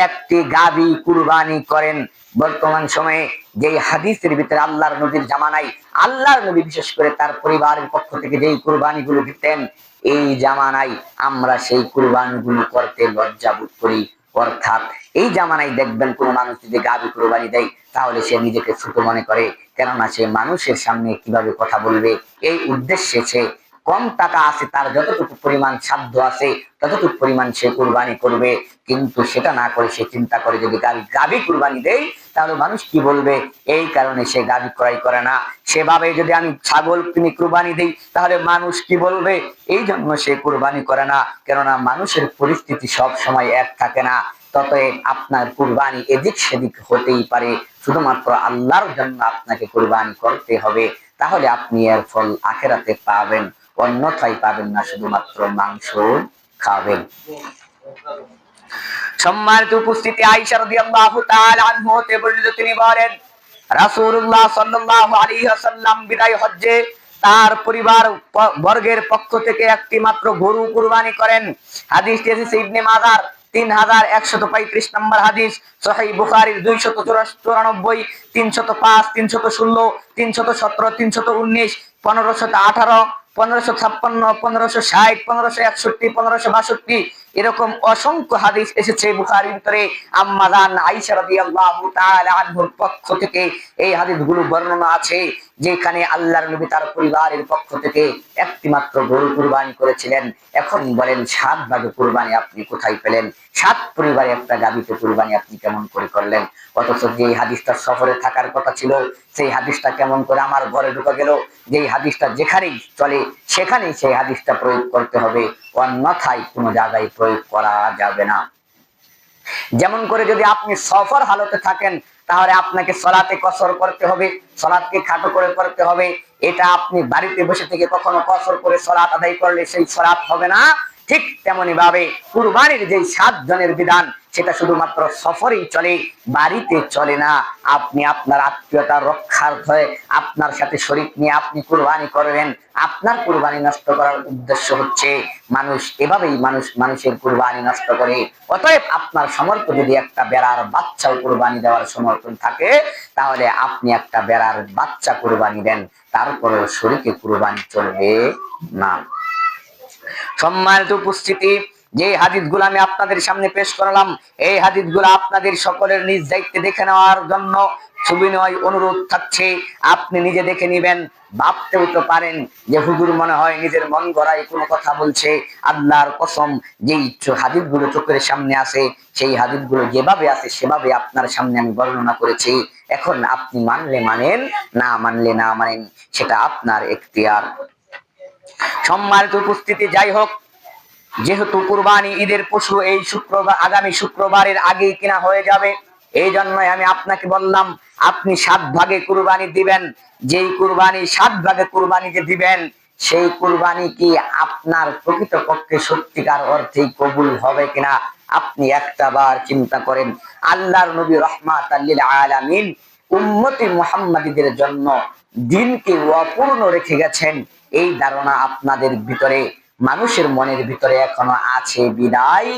একটি গাভী কুরবানি করেন। বর্তমান সময়ে যেই হাদিসের ভিতরে আল্লাহর নবীর জামানায় আল্লাহর নবী বিশেষ করে তার পরিবারের পক্ষ থেকে যেই কুরবানি গুলো দিতেন, এই জামানায় আমরা সেই কুরবানি গুলো করতে লজ্জা বোধ করি। অর্থাৎ এই জামানায় দেখবেন কোন মানুষ যদি গাভী কুরবানি দেয়, তাহলে সে নিজেকে ছোট মনে করে, কেননা সে মানুষের সামনে কিভাবে কথা বলবে, এই উদ্দেশ্যে সে কম টাকা আছে, তার যতটুকু পরিমাণ সাধ্য আছে ততটুকু পরিমাণ সে কুরবানি করবে। কিন্তু সেটা না করে সে চিন্তা করে যদি গাভী কুরবানি দেই তাহলে মানুষ কি বলবে, এই কারণে সে গাভী ক্রয় করে না। সেভাবে যদি আমি ছাগল কিনে কুরবানি দেই তাহলে মানুষ কি বলবে, এই জন্য সে কুরবানি করে না। কেননা মানুষের পরিস্থিতি সব সময় এক থাকে না, ততএব আপনার কুরবানি এদিক সেদিক হতেই পারে। শুধুমাত্র আল্লাহর জন্য আপনাকে কুরবানি করতে হবে, তাহলে আপনি এর ফল আখিরাতে পাবেন, অন্যথায় পাবেন না, শুধুমাত্র মাংস খাবেন। সম্মানিত উপস্থিতি, আয়েশা রাদিয়াল্লাহু তাআলা আনহা হতে বর্ণিত, তিনি বলেন, রাসূলুল্লাহ সাল্লাল্লাহু আলাইহি ওয়াসাল্লাম বিদায় হজ্জে তার পরিবার বর্গের পক্ষ থেকে একটি মাত্র গরু কুরবানি করেন। হাদিসটি এসেছে ইবনে মাজাহ 3135 নম্বর হাদিস, সহিহ বুখারীর 294, 305, 316, 317, 319, 1518, 1556, 1560, 1561, 1562 এরকম অসংখ্য হাদিস এসেছে বুখারীর ভিতরে। আম্মা জান আয়েশা রাদিয়াল্লাহু তাআলা আনহার পক্ষ থেকে এই হাদিসগুলো বর্ণনা আছে, যেখানে আল্লাহর নবী তার পরিবারের পক্ষ থেকে একটি মাত্র গরু কুরবানি করেছিলেন। এখন বলেন, 7 ভাগে কুরবানি আপনি কোথায় পেলেন? 7 পরিবারে একটা গাভীতে কুরবানি আপনি কেমন করে করলেন? অথচ যে হাদিসটা সফরে থাকার কথা ছিল, সেই হাদিসটা কেমন করে আমার ঘরে ঢুকে গেল? যেই হাদিসটা যেখানেই চলে সেখানেই সেই হাদিসটা প্রয়োগ করতে হবে, অন্যথায় কোনো জায়গায় প্রয়োগ করা যাবে না। যেমন করে যদি আপনি সফর হালতে থাকেন, তাহলে আপনাকে সালাতে কসর করতে হবে, সালাতকে খাটো করে করতে হবে। এটা আপনি বাড়িতে বসে থেকে কখনো কসর করে সালাত আদায় করলে সেই সালাত হবে না। ঠিক তেমনি ভাবে কুরবানির যে 7 জনের বিধান, সেটা শুধুমাত্র সফরেই চলে, বাড়িতে চলে না। আপনি আপনার আত্মীয়তা রক্ষার্থে আপনার সাথে শরীক নিয়ে আপনি কুরবানি করবেন। আপনার কুরবানি নষ্ট করার উদ্দেশ্য হচ্ছে মানুষ, এভাবেই মানুষের কুরবানি নষ্ট করে। অতএব আপনার সমর্থ যদি একটা বেড়ার বাচ্চাও কুরবানি দেওয়ার সমর্থন থাকে, তাহলে আপনি একটা বেড়ার বাচ্চা কুরবানি দেন, তারপরেও শরীকে কুরবানি চলবে না। সম্মানিত উপস্থিতি, যে হাদিসগুলো আমি আপনাদের সামনে পেশ করলাম, এই হাদিসগুলো আপনাদের সকলের নিজ দায়িত্বে দেখে নেওয়ার জন্য সুবিনয় অনুরোধ থাকছে। আপনি নিজে দেখে নিবেন। ভাবতেও তো পারেন যে হুজুর মনে হয় নিজের মন গড়াই কোনো কথা বলছে। আল্লাহর কসম, যেই হাদিসগুলো চোখের সামনে আছে, সেই হাদিসগুলো যেভাবে আছে সেভাবে আপনার সামনে আমি বর্ণনা করেছি। এখন আপনি মানলে মানেন, না মানলে না মানেন, সেটা আপনার এখতিয়ার। সম্মানিত উপস্থিতি, যাই হোক, যেহেতু কুরবানি ঈদের পশু এই শুক্রবার, আগামী শুক্রবারের আগেই কিনা হয়ে যাবে, এই জন্যই আমি আপনাকে বললাম আপনি 7 ভাগে কুরবানি দিবেন। যেই কুরবানি 7 ভাগে কুরবানি যে দিবেন, সেই কুরবানি কি আপনার প্রকৃতপক্ষে সত্যিকার অর্থেই কবুল হবে কিনা আপনি একটা বার চিন্তা করেন। আল্লাহর নবী রাহমাতাল লিল আলামিন উম্মতি মুহাম্মাদীদের জন্য দিনকে অপূর্ণ রেখে গেছেন, এই ধারণা আপনাদের ভিতরে, মানুষের মনের ভিতরে এখনো আছে বিদায়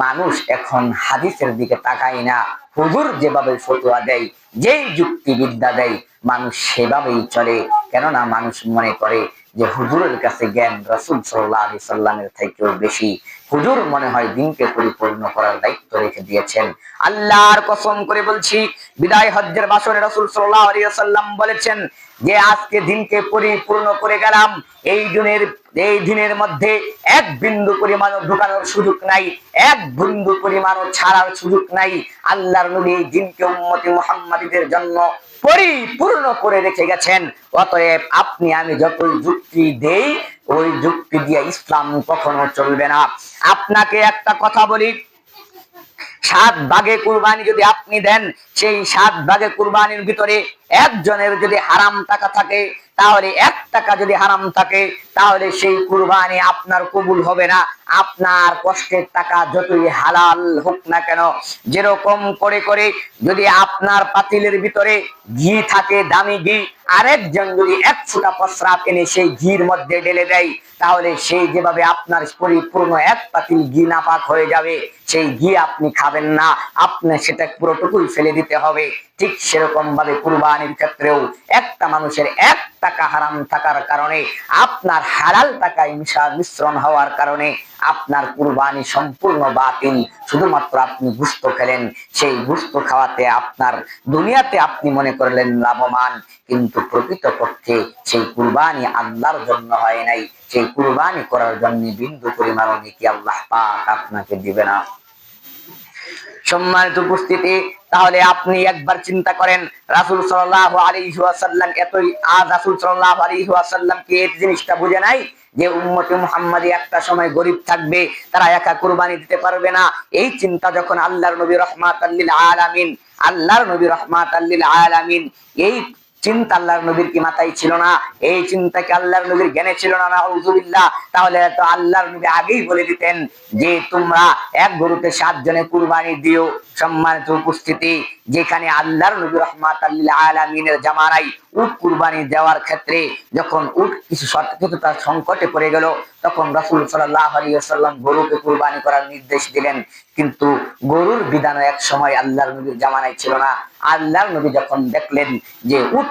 মানুষ এখন হাদিসের দিকে তাকায় না। হুজুর যেভাবে ফতোয়া দেয়, যেই যুক্তিবিদ্যা দেয়, মানুষ সেভাবেই চলে। কেননা মানুষ মনে করে যে হুজুরের কাছে জ্ঞান রাসূল সাল্লাল্লাহু আলাইহি সাল্লামের থেকেও বেশি। হুজুর মনে হয় দিনকে পরিপূর্ণ করার দায়িত্ব রেখে দিয়েছেন। আল্লাহর কসম করে বলছি, বিদায় হজ্জের বাসরে রাসূল সাল্লাল্লাহু আলাইহি ওয়াসাল্লাম বলেছেন যে আজকে দিনকে পরিপূর্ণ করে গেলাম। এই দিনের মধ্যে এক বিন্দু পরিমাণও ঢুকানোর সুযোগ নাই, এক বিন্দু পরিমাণও ছাড়ার সুযোগ নাই। আল্লাহর নবী এই দিনকে উম্মতি মুহাম্মাদীদের জন্য পরিপূর্ণ করে রেখে গেছেন। অতএব আপনি আমি যতই যুক্তি দেই, ওই যুক্তি দিয়ে ইসলাম কখনো চলবে না। আপনাকে একটা কথা বলি, 7 ভাগে কুরবানি যদি আপনি দেন, সেই 7 ভাগে কুরবানির ভিতরে একজনের যদি হারাম টাকা থাকে, তাহলে 1 টাকা যদি হারাম থাকে, তাহলে সেই কুরবানি আপনার কবুল হবে না। আপনার কষ্টের টাকা যতই হালাল হোক না কেন, যেরকম করে করে যদি আপনার পাতিলের ভিতরে ঘি থাকে, দামি ঘি, আরেকজন যদি 1 ফোঁটা প্রস্রাব এনে সেই ঘির মধ্যে ঢেলে দেয়, তাহলে সেই যেভাবে আপনার পরিপূর্ণ 1 পাতিল ঘি নাপাক হয়ে যাবে, সেই ঘি আপনি খাবেন না, আপনি সেটা পুরোটুকুই ফেলে দিতে হবে। ঠিক সেরকম ভাবে কুরবানির ক্ষেত্রেও একটা মানুষের 1 টাকা হারাম থাকার কারণে, আপনার হালাল টাকায় মিশ্রণ হওয়ার কারণে আপনার কুরবানি সম্পূর্ণ বাতিল। শুধুমাত্র আপনি গোশত খেলেন, সেই গোশত খাওয়াতে আপনার দুনিয়াতে আপনি মনে করলেন লাভবান, কিন্তু প্রকৃতপক্ষে সেই কুরবানি আল্লাহর জন্য হয় নাই। সেই কুরবানি করার জন্য বিন্দু পরিমাণ নেকি আল্লাহ পাক আপনাকে দিবে না। সম্মানিত উপস্থিতি, তাহলে আপনি একবার চিন্তা করেন, রাসূল সাল্লাল্লাহু আলাইহি ওয়াসাল্লাম রাসূল সাল্লাল্লাহু আলাইহি ওয়াসাল্লাম কি এই জিনিসটা বুঝে নাই যে উম্মতে মুহাম্মাদী একটা সময় গরিব থাকবে, তারা একা কুরবানি দিতে পারবে না? এই চিন্তা যখন আল্লাহর নবী রাহমাতাল লিল আলামিন, এই চিন্তা আল্লাহর নবীর কি মাথায় ছিল না? এই চিন্তা কি আল্লাহর নবীর জ্ঞানে ছিল না? নাউযুবিল্লাহ। তাহলে তো আল্লাহর নবী আগেই বলে দিতেন যে তোমরা এক গরুতে 7 জনে কুরবানি দিও। সম্মানিত উপস্থিতি, যেখানে আল্লাহর নবী রাহমাতাল লিল আলামিনের জামানায় উট কুরবানি দেওয়ার ক্ষেত্রে যখন উট কিছুটা সংকটে পড়ে গেল, তখন রাসূল সাল্লাল্লাহু আলাইহি ওয়াসাল্লাম গরুকে কুরবানি করার নির্দেশ দিলেন। কিন্তু গরুর বিধান এক সময় আল্লাহর নবীর জামানায় ছিল না। আল্লাহর নবী যখন দেখলেন যে উট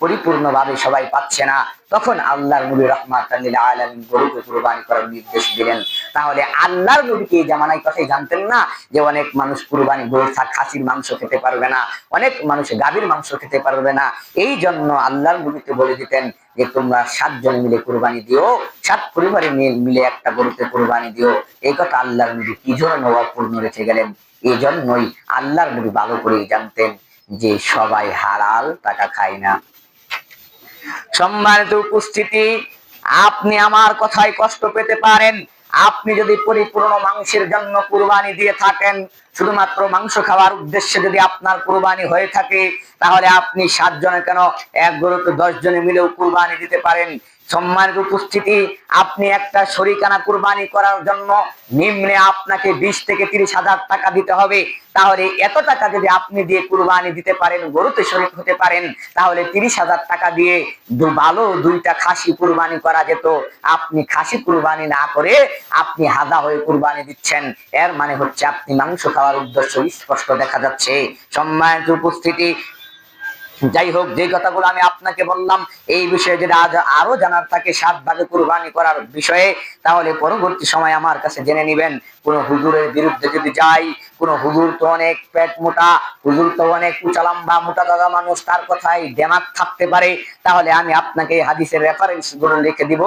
পরিপূর্ণভাবে সবাই পাচ্ছে না, তখন আল্লাহর নবী রাহমাতাল লিল আলামিন গরুকে কুরবানি করার নির্দেশ দিলেন। তাহলে আল্লাহর নবী কি এই জামানায় কথাই জানতেন না যে অনেক মানুষ কুরবানি গরু খাসির মাংস খেতে পারবে না, অনেক মানুষ গাভীর মাংস খেতে পারবে না? এই জন্য আল্লাহর নবীকে বলে দিতেন যে তোমরা 7 জন মিলে কুরবানি দিও, 7 পরিবারে মিলে একটা গরুতে কুরবানি দিও। এই কথা আল্লাহর নবী কি জন্য অপূর্ণ রেখে গেলেন? এই জন্যই আল্লাহর নবী ভালো করেই জানতেন যে সবাই হালাল টাকা খায় না। সম্মানিত উপস্থিতি, আপনি আমার কথায় কষ্ট পেতে পারেন। আপনি যদি পরিপূর্ণ মাংসের জন্য কুরবানি দিয়ে থাকেন, শুধুমাত্র মাংস খাওয়ার উদ্দেশ্যে যদি আপনার কুরবানি হয়ে থাকে, তাহলে আপনি 7 জনে কেন, এক গরুতে 10 জনে মিলেও কুরবানি দিতে পারেন। সম্মানিত উপস্থিতি, আপনি একটা শরীকানা কুরবানি করার জন্য নিম্নে আপনাকে 20 থেকে 30 হাজার টাকা দিতে হবে। তাহলে এত টাকা যদি আপনি দিয়ে কুরবানি দিতে পারেন, গরুতে শরীক হতে পারেন, তাহলে 30 হাজার টাকা দিয়ে ভালো 2টা খাসি কুরবানি করা যেত। আপনি খাসি কুরবানি না করে আপনি হাদা হয়ে কুরবানি দিচ্ছেন। এর মানে হচ্ছে আপনি মাংস খাওয়ার উদ্দেশ্য স্পষ্ট দেখা যাচ্ছে। সম্মানিত উপস্থিতি, যাই হোক, যে কথাগুলো আমি আপনাকে বললাম, এই বিষয়ে যদি আরো জানার থাকে 7 ভাগে কুরবানি করার বিষয়ে, তাহলে পরবর্তী সময় আমার কাছে জেনে নেবেন। কোন হুজুরের বিরুদ্ধে যদি যাই, কোন হুজুর তো অনেক পেট মোটা, হুজুর তো অনেক উঁচা লম্বা মোটা দাদা মানুষ, তার কথাই দেমাগ থাকতে পারে, তাহলে আমি আপনাকে হাদিসের রেফারেন্স গুলো লিখে দিব।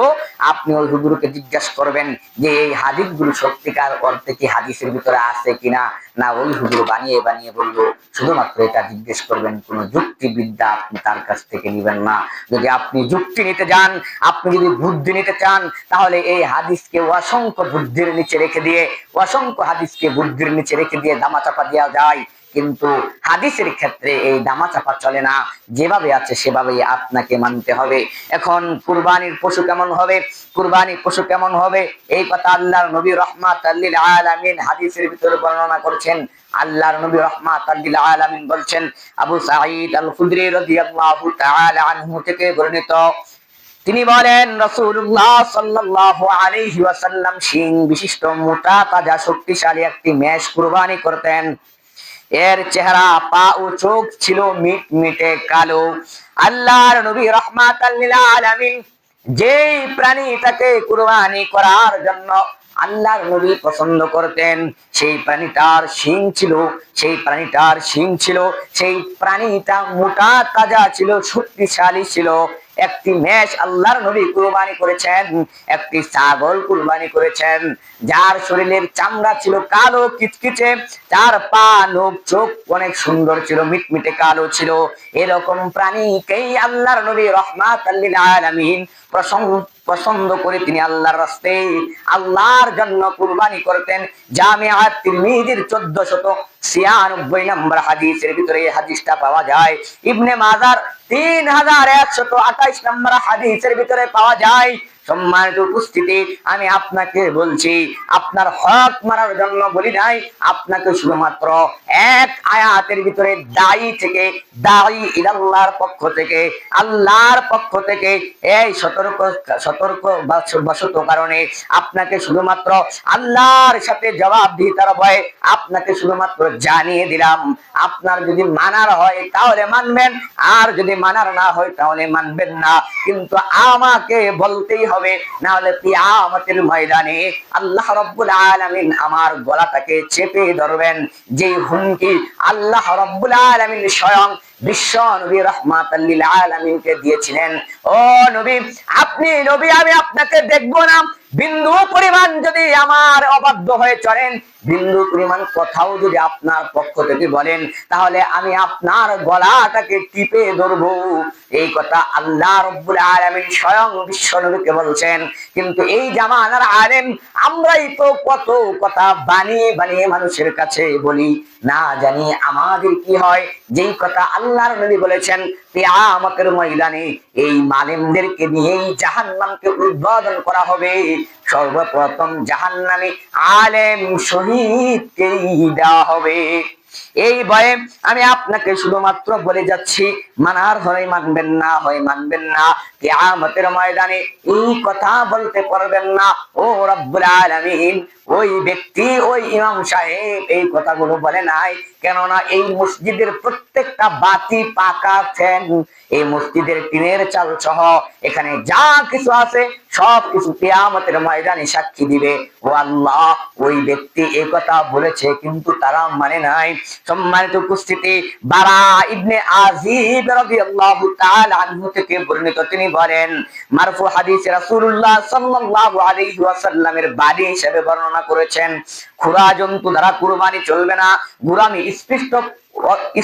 আপনি ওই হুজুরকে জিজ্ঞাসা করবেন যে এই হাদিসগুলো সত্যিকার অর্থে কি হাদিসের ভিতরে আছে কিনা, না ওই হুজুর বানিয়ে বানিয়ে বলবো। শুধুমাত্র এটা জিজ্ঞেস করবেন, কোন যুক্তিবিদ্যা আপনি তার কাছ থেকে নিবেন না। যদি আপনি যুক্তি নিতে যান, আপনি যদি বুদ্ধি নিতে চান, তাহলে এই হাদিসকে অসংখ্য বুদ্ধির নিচে রেখে দিয়ে, অসংখ্য হাদিসকে বুদ্ধির নিচে রেখে দিয়ে দামাচাপা দেওয়া যায়। কিন্তু হাদিসের ক্ষেত্রে এই দামাচাপা চলে না, যেভাবে আছে সেভাবেই আপনাকে মানতে হবে। এখন কুরবানির পশু কেমন হবে, কুরবানির পশু কেমন হবে, এই কথা আল্লাহর নবী রাহমাতাল লিল আলামিন হাদিসের ভিতরে বর্ণনা করেছেন। আল্লাহর নবী রাহমাতাল লিল আলামিন বলছেন, আবু সাঈদ আল খুদরি রাদিয়াল্লাহু তাআলা আনহু থেকে বর্ণিত, তিনি বলেন রাসূলুল্লাহ সাল্লাল্লাহু আলাইহি ওয়াসাল্লাম শিং বিশিষ্ট মোটা তাজা শক্তিশালী একটি মেষ কুরবানি করতেন। এর চেহারা, পা ও চোখ ছিল মিটমিটে কালো। আল্লাহর নবী রাহমাতাল লিল আলামিন যেই প্রাণীটাকে কুরবানি করার জন্য আল্লাহর নবী পছন্দ করতেন, সেই প্রাণীটার শিং ছিল, সেই প্রাণীটার শিং ছিল, সেই প্রাণীটা মোটা তাজা ছিল, শক্তিশালী ছিল। একটি মেষ আল্লাহর নবী কুরবানি করেছেন, একটি ছাগল কুরবানি করেছেন, যার শরীরের চামড়া ছিল কালো কিচকিচে, তার পা নখ চোখ অনেক সুন্দর ছিল, মিটমিটে কালো ছিল। এরকম প্রাণীকেই আল্লাহর নবী রাহমাতাল লিল আলামিন পছন্দ করে তিনি আল্লাহর রাস্তায় আল্লাহর জন্য কুরবানি করতেন। জামিআ তিরমিজির 1496 নম্বর হাদিসের ভিতরে এই হাদিসটা পাওয়া যায়। ইবনে মাজার 3128 নম্বর হাদিসের ভিতরে পাওয়া যায়। সম্মানিত উপস্থিতি, আমি আপনাকে বলছি, আপনার হক মারার জন্য বলি নাই, আপনাকে শুধুমাত্র এক আয়াতের ভিতরে দায়ী ইলাল্লাহর পক্ষ থেকে, আল্লাহর পক্ষ থেকে এই সতর্ক বশত কারণে আপনাকে শুধুমাত্র আল্লাহর সাথে জবাবদিহিতার ভয়ে আপনাকে শুধুমাত্র জানিয়ে দিলাম। আপনার যদি মানার হয় তাহলে মানবেন, আর যদি মানার না হয় তাহলে মানবেন না, কিন্তু আমাকে বলতেই হবে, না হলে কিয়ামতের ময়দানে আল্লাহ রাব্বুল আলামিন আমার গলাটাকে চেপে ধরবেন। যে হুমকি আল্লাহ রাব্বুল আলামিন স্বয়ং বিশ্ব নবী রাহমাতাল লিল আলামিনকে দিয়েছিলেন, ও নবী, আপনি নবী, আমি আপনাকে দেখবো না, বিন্দু পরিমাণ যদি আমার অবাধ্য হয়ে চলেন, বিন্দু পরিমাণ কথাও যদি আপনার পক্ষ থেকে বলেন, তাহলে আমি আপনার গলাটাকে টিপে ধরবো। এই কথা আল্লাহ রাব্বুল আলামিন স্বয়ং বিশ্ব নবীকে বলছেন। কিন্তু এই জামানার আলেম আমরাই তো কত কথা বানিয়ে বানিয়ে মানুষের কাছে বলি, না জানি আমাদের কি হয়। যেই কথা আল্লাহর নবী বলেছেন কিয়ামতের ময়দানে এই মালিমদেরকে নিয়েই জাহান্নামকে উদ্বোধন করা হবে। সর্বপ্রথম জাহান্নামে আলেম শহীদকেই দেওয়া হবে। এই ভয়ে আমি আপনাকে শুধুমাত্র বলে যাচ্ছি, মানার হয় মানবেন, না হয় মানবেন না, কিয়ামতের ময়দানে এই কথা বলতে পারবেন না। ও রব্বুল আলামিন, ওই ব্যক্তি, ওই ইমাম সাহেব এই কথাগুলো বলে নাই, কেননা এই মসজিদের প্রত্যেকটা বাতি, পাকা, ফ্যান, এই মসজিদের টিনের চাল সহ এখানে যা কিছু আছে সব কিছু কিয়ামতের ময়দানে সাক্ষী দিবে, ও আল্লাহ, ওই ব্যক্তি এই কথা বলেছে কিন্তু তারা মানে নাই। সম্মানিত উপস্থিতি, বারা ইবনে আযিব রাদিয়াল্লাহু তাআলা আনহু থেকে বর্ণিত, তিনি বলেন, মারফু হাদিসে রাসূলুল্লাহ সাল্লাল্লাহু আলাইহি ওয়াসাল্লামের বাণী হিসেবে বর্ণনা করেছেন, খুরা জন্তু দ্বারা কুরবানি চলবে না, গুরামি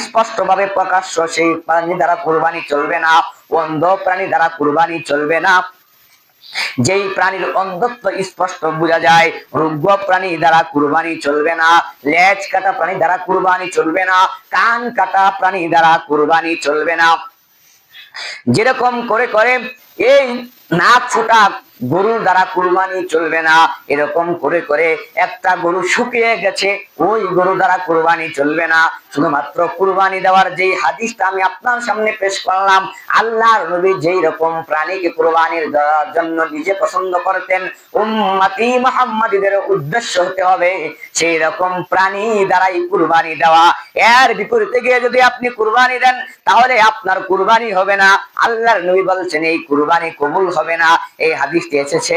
স্পষ্ট ভাবে প্রকাশ্য সেই প্রাণী দ্বারা কুরবানি চলবে না, অন্ধ প্রাণী দ্বারা কুরবানি চলবে না, যেই প্রাণীর অন্ধত্ব স্পষ্ট বোঝা যায়, রোগ্য প্রাণী দ্বারা কুরবানি চলবে না, লেজ কাটা প্রাণী দ্বারা কুরবানি চলবে না, কান কাটা প্রাণী দ্বারা কুরবানি চলবে না। যেরকম করে করে এই নাক ফুটা গরুর দ্বারা কুরবানি চলবে না, এরকম করে করে একটা গরু শুকিয়ে গেছে ওই গরু দ্বারা কুরবানি চলবে না। শুধুমাত্র কুরবানি দেওয়ার যেই হাদিসটা আমি আপনার সামনে পেশ করলাম, আল্লাহর নবী যেই রকম প্রাণীকে কুরবানির দেওয়ার জন্য নিজে পছন্দ করতেন, উম্মতি মুহাম্মাদীদের উদ্দেশ্য হতে হবে সেই রকম প্রাণী দ্বারাই কুরবানি দেওয়া। এর বিপরীতে গিয়ে যদি আপনি কুরবানি দেন তাহলে আপনার কুরবানি হবে না। আল্লাহর নবী বলছেন এই কুরবানি কবুল হবে না। এই হাদিসটি এসেছে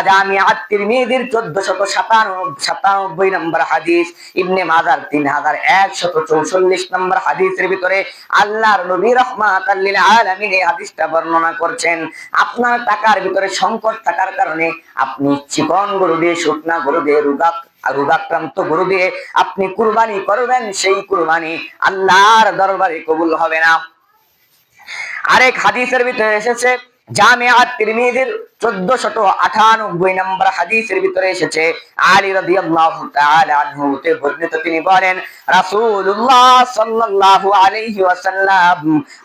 জামিআ তিরমিজির 1497 নম্বর হাদিস, ইবনে মাজার 3144 নম্বর হাদিসের ভিতরে আল্লাহর নবী রাহমাতাল লিল আলামিন এই হাদিসটা বর্ণনা করছেন। আপনার টাকার ভিতরে সংকট থাকার কারণে আপনি চিকন গরু দিয়ে, শুকনা গরু দিয়ে, রোগাক্রান্ত গরু দিয়ে আপনি কুরবানি করবেন, সেই কুরবানি আল্লাহর দরবারে কবুল হবে না। আরেক হাদিসের ভিতরে এসেছে, জামিআ তিরমিজির 1498 নম্বর হাদিসের ভিতরে এসেছে, আলী রাদিয়াল্লাহু তাআলা আনহু তে বর্ণিত, তিনি বলেন, রাসূলুল্লাহ সাল্লাল্লাহু আলাইহি ওয়াসাল্লাম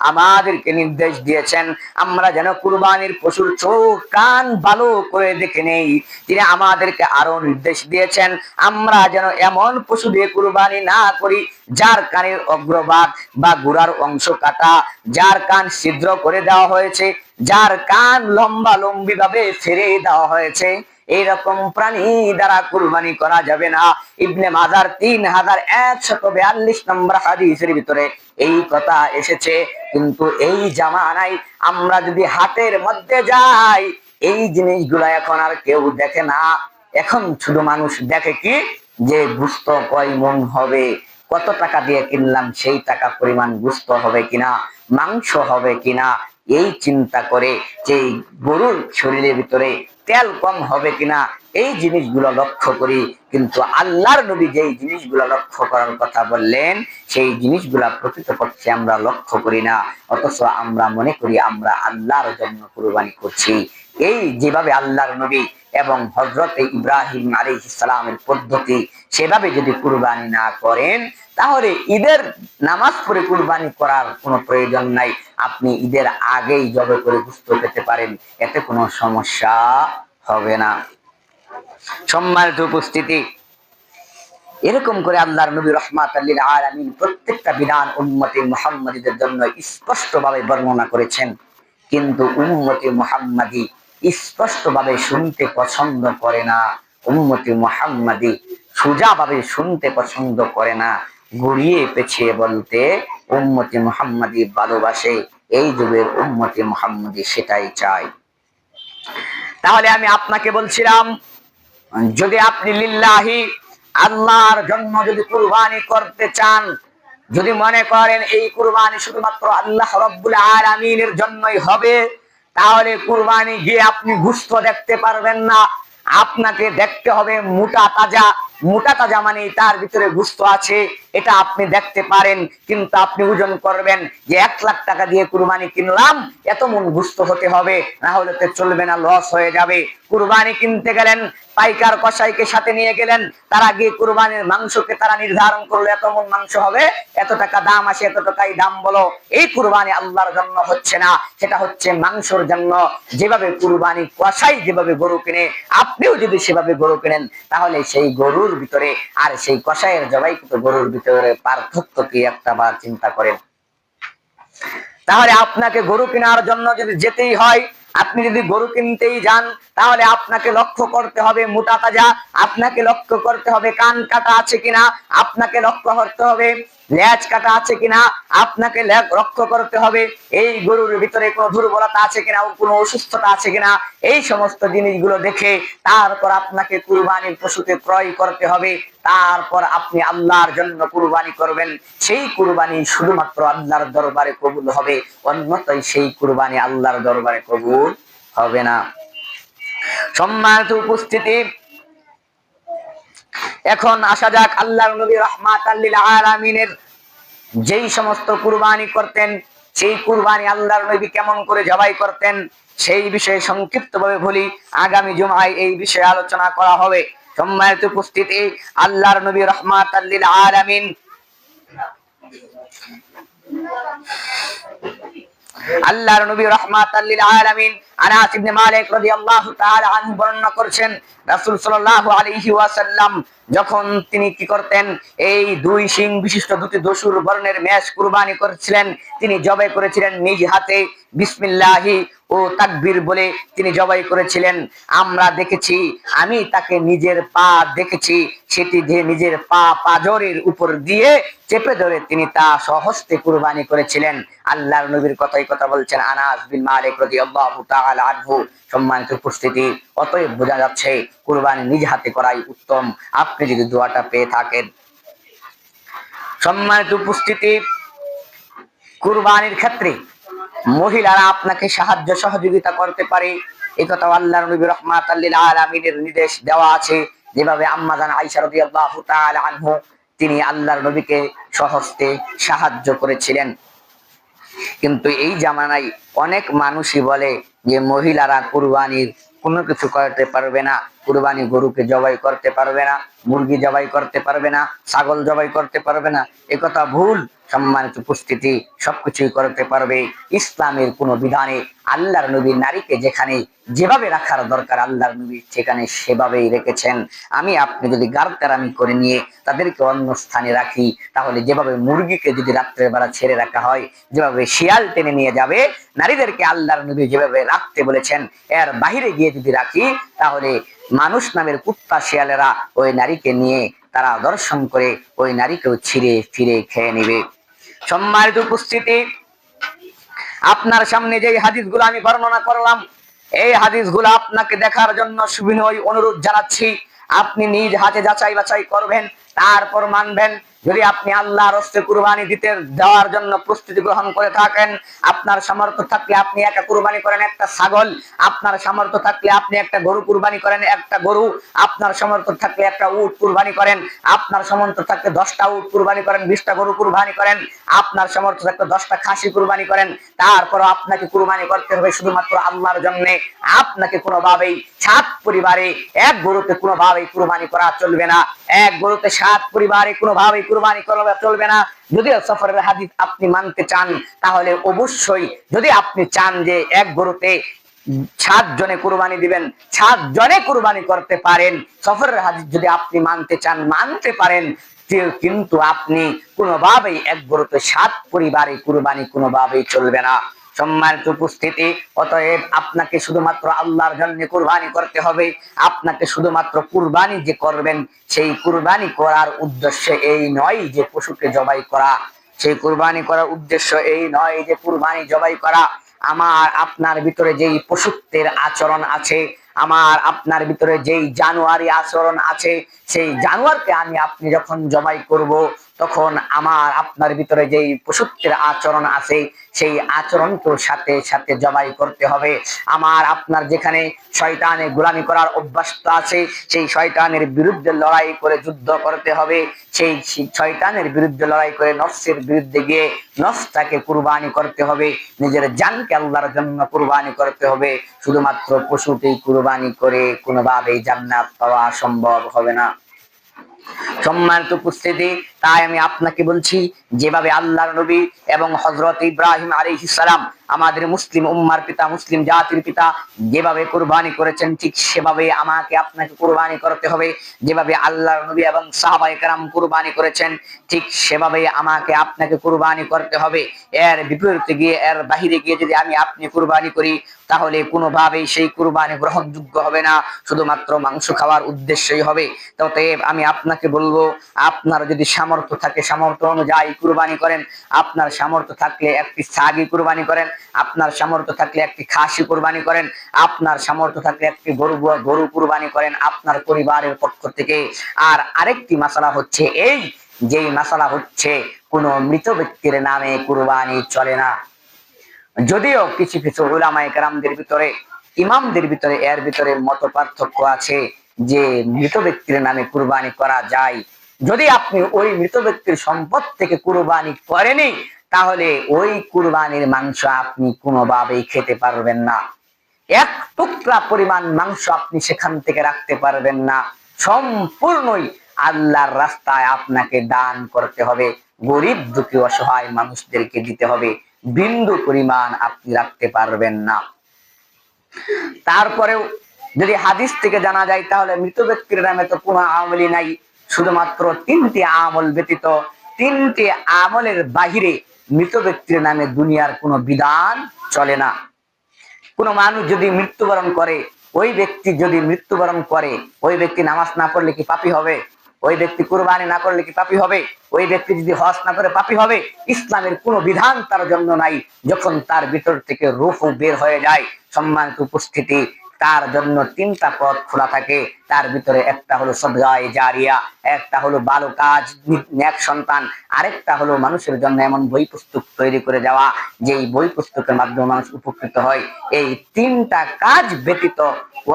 আমাদেরকে নির্দেশ দিয়েছেন আমরা যেন কুরবানির পশুর চোখ কান ভালো করে দেখে নেই। তিনি আমাদেরকে আরো নির্দেশ দিয়েছেন আমরা যেন এমন পশু দিয়ে কুরবানি না করি যার কানের অগ্রভাগ বা গোড়ার অংশ কাটা, যার কান ছিদ্র করে দেওয়া হয়েছে, যার কান লম্বা লম্বি ভাবে ফেরে দেওয়া হয়েছে, এইরকম প্রাণী দ্বারা কুরবানি করা যাবে না। ইবনে মাজার 3142 নম্বর হাদিসের ভিতরে এই কথা এসেছে। কিন্তু এই জামানায় আমরা যদি হাটের মধ্যে যাই, এই জিনিসগুলো এখন আর কেউ দেখে না। এখন শুধু মানুষ দেখে কি, যে গোশত কয় মণ হবে, কত টাকা দিয়ে কিনলাম, সেই টাকা পরিমাণ গোশত হবে কিনা, মাংস হবে কিনা, এই চিন্তা করে যে গরুর শরীরের ভিতরে তেল কম হবে কিনা, এই জিনিসগুলো লক্ষ্য করি। কিন্তু আল্লাহর নবী যেই জিনিসগুলো লক্ষ্য করার কথা বললেন, সেই জিনিসগুলা প্রকৃতপক্ষে আমরা লক্ষ্য করি না। অথচ আমরা মনে করি আমরা আল্লাহর জন্য কুরবানি করছি। এই যেভাবে আল্লাহর নবী এবং হযরতে ইব্রাহিম আলাইহিস সালামের পদ্ধতি, সেভাবে যদি কুরবানি না করেন, তাহলে ঈদের নামাজ পড়ে কুরবানি করার কোনো প্রয়োজন নাই। আপনি ঈদের আগেই জবে করে গোশত পেতে পারেন, এতে কোনো সমস্যা হবে না। সম্মানিত উপস্থিতি, এরকম করে আল্লাহর নবী রাহমাতাল লিল আলামিন প্রত্যেকটা বিধান উম্মতে মুহাম্মাদীদের জন্য স্পষ্টভাবে বর্ণনা করেছেন। কিন্তু উম্মতে মুহাম্মাদী স্পষ্টভাবে শুনতে পছন্দ করে না। উম্মতে মুহাম্মাদী সোজাভাবে শুনতে পছন্দ করে না, ঘুরিয়ে পেঁচিয়ে বলতে উম্মতে মুহাম্মাদী ভালোবাসে। এই যুগের উম্মতে মুহাম্মাদী সেটাই চায়। তাহলে আমি আপনাকে বলছিলাম, যদি আপনি লিল্লাহি আল্লাহর জন্য যদি কুরবানি করতে চান, যদি মনে করেন এই কুরবানি শুধুমাত্র আল্লাহ রাব্বুল আলামিনের জন্যই হবে, তাহলে কুরবানি গিয়ে আপনি গোশত দেখতে পারবেন না। আপনাকে দেখতে হবে মোটা তাজা। মোটা তাজা মানে তার ভিতরে গোশত আছে, এটা আপনি দেখতে পারেন। কিন্তু আপনি ওজন করবেন যে 1 লাখ টাকা দিয়ে কুরবানি কিনলাম, এত মন গোশত হতে হবে, না হলে তো চলবে না, লস হয়ে যাবে। কুরবানি কিনতে গেলেন, পাইকার কসাইকে সাথে নিয়ে গেলেন, তারা গিয়ে কুরবানির মাংসকে তারা নির্ধারণ করলো এত মন মাংস হবে, এত টাকা দাম আসে, এত টাকাই দাম বলো। এই কুরবানি আল্লাহর জন্য হচ্ছে না, সেটা হচ্ছে মাংসর জন্য। যেভাবে কুরবানি কসাই যেভাবে গরু কিনে, আপনিও যদি সেভাবে গরু কিনেন, তাহলে সেই গরুর ভিতরে আর সেই কসাইয়ের জবাইকৃত গরুর ভিতরে পার্থক্য কি একটা বার চিন্তা করেন। তাহলে আপনাকে গরু কেনার জন্য যদি যেতেই হয়, আপনি যদি গরু কিনতেই যান, তাহলে আপনাকে লক্ষ্য করতে হবে মোটা তাজা, আপনাকে লক্ষ্য করতে হবে কান কাটা আছে কিনা, আপনাকে লক্ষ্য করতে হবে লেজ কাটা আছে কিনা, আপনাকে লক্ষ্য করতে হবে এই গরুর ভিতরে কোনো দুর্বলতা আছে কিনা, কোনো অসুস্থতা আছে কিনা। এই সমস্ত জিনিসগুলো দেখে তারপর আপনাকে কুরবানির পশুকে ক্রয় করতে হবে। তারপর আপনি আল্লাহর জন্য কুরবানি করবেন। সেই কুরবানি শুধুমাত্র আল্লাহর দরবারে কবুল হবে, অন্যথায় সেই কুরবানি আল্লাহর দরবারে কবুল হবে না। সম্মানিত উপস্থিতি, এখন আসা যাক আল্লাহর নবী রাহমাতাল লিল আলামিনের যেই সমস্ত কুরবানি করতেন, সেই কুরবানি আল্লাহর নবী কেমন করে জবাই করতেন, সেই বিষয়ে সংক্ষিপ্তভাবে বলি। আগামী জুমায় এই বিষয়ে আলোচনা করা হবে। সম্মানিত উপস্থিতি, আল্লাহর নবী রাহমাতাল লিল আলামিন আল্লাহর নবী রাহমাতাল লিল আলামিন আনাস ইবনে মালিক রাদিয়াল্লাহু তাআলা আনহু বর্ণনা করেছেন, রাসূল সাল্লাল্লাহু আলাইহি ওয়াসাল্লাম যখন তিনি কি করতেন, এই 2 শিং বিশিষ্ট দুটি দশুর বর্ণের মেষ কুরবানি করেছিলেন। তিনি জবাই করেছিলেন নিজ হাতে, বিসমিল্লাহি ও তাকবীর বলে তিনি জবাই করেছিলেন। আমরা দেখেছি, আমি তাকে নিজের পা দেখেছি, সেটি দিয়ে নিজের পা পাজরের উপর দিয়ে চেপে ধরে তিনি তা সহস্তে কুরবানি করেছিলেন। আল্লাহর নবীর কথাই কথা বলছেন আনাস বিন মালিক রাদিয়াল্লাহু তাআলা আনহু। সম্মানিত উপস্থিতি, অতএব বোঝা যাচ্ছে কুরবানি নিজ হাতে করাই উত্তম, আপনি যদি দোয়াটা পেয়ে থাকেন। সম্মানিত উপস্থিতি, কুরবানির ক্ষেত্রে মহিলারা আপনাকে সাহায্য সহযোগিতা করতে পারে, এই কথা আল্লাহর নবী রাহমাতাল লিল আলামিনের নির্দেশ দেওয়া আছে। যেভাবে আম্মা জান আয়েশা রাদিয়াল্লাহু তাআলা আনহু তিনি আল্লাহর নবীকে সহস্তে সাহায্য করেছিলেন। কিন্তু এই জামানায় অনেক মানুষই বলে যে মহিলারা কুরবানির কোনো কিছু করতে পারবে না, কুরবানি গরুকে জবাই করতে পারবে না, মুরগি জবাই করতে পারবে না, ছাগল জবাই করতে পারবে না। একথা ভুল। সম্মানিত উপস্থিতি, সবকিছুই করতে পারবে। ইসলামের কোন বিধানে আল্লাহর নবী নারীকে যেখানে যেভাবে রাখার দরকার আল্লাহর নবী সেখানে সেভাবেই রেখেছেন। আমি আপনি যদি গারদারামি করে নিয়ে তাদেরকে অন্য স্থানে রাখি, তাহলে যেভাবে মুরগিকে যদি রাত্রের বেলা ছেড়ে রাখা হয়, যেভাবে শিয়াল টেনে নিয়ে যাবে, নারীদেরকে আল্লাহর নবী যেভাবে রাখতে বলেছেন এর বাহিরে গিয়ে যদি রাখি, তাহলে মানুষ নামের কুত্তা শিয়ালেরা ওই নারীকে নিয়ে তারা দর্শন করে ওই নারীকেও ছিঁড়ে ফিরে খেয়ে নেবে। সম্মানিত উপস্থিতি, আপনার সামনে যে হাদিসগুলো আমি বর্ণনা করলাম, এই হাদিসগুলো আপনাকে দেখার জন্য সুবিনয় অনুরোধ জানাচ্ছি। আপনি নিজ হাতে যাচাই বাছাই করবেন, তারপর মানবেন। যদি আপনি আল্লাহর রাস্তায় কুরবানি দিতে দেওয়ার জন্য প্রস্তুতি গ্রহণ করে থাকেন, আপনার সামর্থ্য থাকলে আপনি একটা কুরবানি করেন একটা ছাগল, আপনার সামর্থ্য থাকলে আপনি একটা গরু কুরবানি করেন একটা গরু, আপনার সামর্থ্য থাকলে একটা উট কুরবানি করেন, আপনার সামর্থ্য থাকলে 10টা উট কুরবানি করেন, 20টা গরু কুরবানি করেন, আপনার সামর্থ্য থাকলে 10টা খাসি কুরবানি করেন। তারপর আপনাকে কুরবানি করতে হবে শুধুমাত্র আল্লাহর জন্য। আপনাকে কোনোভাবেই 7 পরিবারে এক গরুতে কোনোভাবেই কুরবানি করা চলবে না। এক গরুতে 7 পরিবারে কোনোভাবেই কুরবানি করা চলবে না। যদি সফরের হাদিস আপনি মানতে চান, তাহলে অবশ্যই যদি আপনি চান যে এক গরুতে 7 জনে কুরবানি দিবেন, 7 জনে কুরবানি করতে পারেন, সফরের হাদিস যদি আপনি মানতে চান মানতে পারেন, কিন্তু আপনি কোনোভাবেই এক গরুতে 7 পরিবারে কুরবানি কোনোভাবেই চলবে না। সম্মানিত উপস্থিতি, অতএব আপনাকে শুধুমাত্র আল্লাহর জন্য কুরবানি করতে হবে। আপনাকে শুধুমাত্র কুরবানি যে করবেন, সেই কুরবানি করার উদ্দেশ্য এই নয় যে পশুকে জবাই করা, সেই কুরবানি করার উদ্দেশ্য এই নয় যে কুরবানি জবাই করা। আমার আপনার ভিতরে যেই পশুত্বের আচরণ আছে, আমার আপনার ভিতরে যেই জানোয়ারি আচরণ আছে, সেই জানোয়ারকে আমি আপনি যখন জবাই করব, তখন আমার আপনার ভিতরে যেই পশুত্বের আচরণ আছে সেই আচরণকে সাথে সাথে জবাই করতে হবে। আমার আপনার যেখানে শয়তানের গোলামি করার অভ্যাসটা আছে, সেই শয়তানের বিরুদ্ধে লড়াই করে যুদ্ধ করতে হবে। সেই শয়তানের বিরুদ্ধে লড়াই করে নফসের বিরুদ্ধে গিয়ে নফসটাকে কুরবানি করতে হবে, নিজের জানকে আল্লাহর জন্য কুরবানি করতে হবে। শুধুমাত্র পশুকেই কুরবানি করে কোনোভাবেই জান্নাত পাওয়া সম্ভব হবে না। সম্মানিত উপস্থিতি, তাই আমি আপনাকে বলছি, যেভাবে আল্লাহর নবী এবং হযরত ইব্রাহিম আলাইহিস সালাম আমাদের মুসলিম উম্মার পিতা, মুসলিম জাতির পিতা, যেভাবে কুরবানি করেছেন, ঠিক সেভাবে আমাকে আপনাকে কুরবানি করতে হবে। যেভাবে আল্লাহর নবী এবং সাহাবায়ে কেরাম কুরবানি করেছেন, ঠিক সেভাবে আমাকে আপনাকে কুরবানি করতে হবে। এর বিপরীতে গিয়ে, এর বাহিরে গিয়ে যদি আমি আপনি কুরবানি করি, তাহলে কোনোভাবেই সেই কুরবানি গ্রহণযোগ্য হবে না, শুধুমাত্র মাংস খাওয়ার উদ্দেশ্যই হবে। অতএব আমি আপনাকে বলবো, আপনার যদি সামর্থ্য থাকে সামর্থ্য অনুযায়ী কুরবানি করেন। আপনার সামর্থ্য থাকলে একটি ছাগি কুরবানি করেন, আপনার সামর্থ্য থাকলে একটি খাসি কুরবানি করেন, আপনার সামর্থ্য থাকলে একটি গরু কুরবানি করেন আপনার পরিবারের পক্ষ থেকে। আর আরেকটি মাসালা হচ্ছে এই, যেই মাসালা হচ্ছে কোন মৃত ব্যক্তির নামে কুরবানি চলে না। যদিও কিছু কিছু উলামায়ে কেরামদের ভিতরে, ইমামদের ভিতরে এর ভিতরে মত পার্থক্য আছে যে মৃত ব্যক্তির নামে কুরবানি করা যায়। যদি আপনি ওই মৃত ব্যক্তির সম্পদ থেকে কুরবানি করেনি, তাহলে ওই কুরবানির মাংস আপনি কোনোভাবেই খেতে পারবেন না। এক টুকরা পরিমাণ মাংস আপনি সেখান থেকে রাখতে পারবেন না। সম্পূর্ণই আল্লাহর রাস্তায় আপনাকে দান করতে হবে, গরিব দুঃখী অসহায় মানুষদেরকে দিতে হবে। বিন্দু পরিমাণ আপনি রাখতে পারবেন না। তারপরেও যদি হাদিস থেকে জানা যায়, তাহলে মৃত ব্যক্তির নামে তো কোনো আমলই নাই, শুধুমাত্র 3টি আমল ব্যতীত, 3টি আমলের বাহিরে মৃত ব্যক্তির নামে দুনিয়ার কোনো বিধান চলে না। কোন মানুষ যদি মৃত্যুবরণ করে, ওই ব্যক্তি যদি মৃত্যুবরণ করে, ওই ব্যক্তি নামাজ না পড়লে কি পাপী হবে? ওই ব্যক্তি কুরবানি না করলে কি পাপী হবে? ওই ব্যক্তি যদি হজ না করে পাপী হবে? ইসলামের কোনো বিধান তার জন্য নাই। যখন তার ভিতর থেকে রূহ বের হয়ে যায়, সম্মানিত উপস্থিতি, তার জন্য 3টা পথ খোলা থাকে। তার ভিতরে একটা হলো সদকায়ে জারিয়া, একটা হলো ভালো কাজ, নেক সন্তান, আরেকটা হলো মানুষের জন্য এমন বই পুস্তক তৈরি করে যাওয়া, যেই বই পুস্তকের মাধ্যমে মানুষ উপকৃত হয়। এই 3টা কাজ ব্যতীত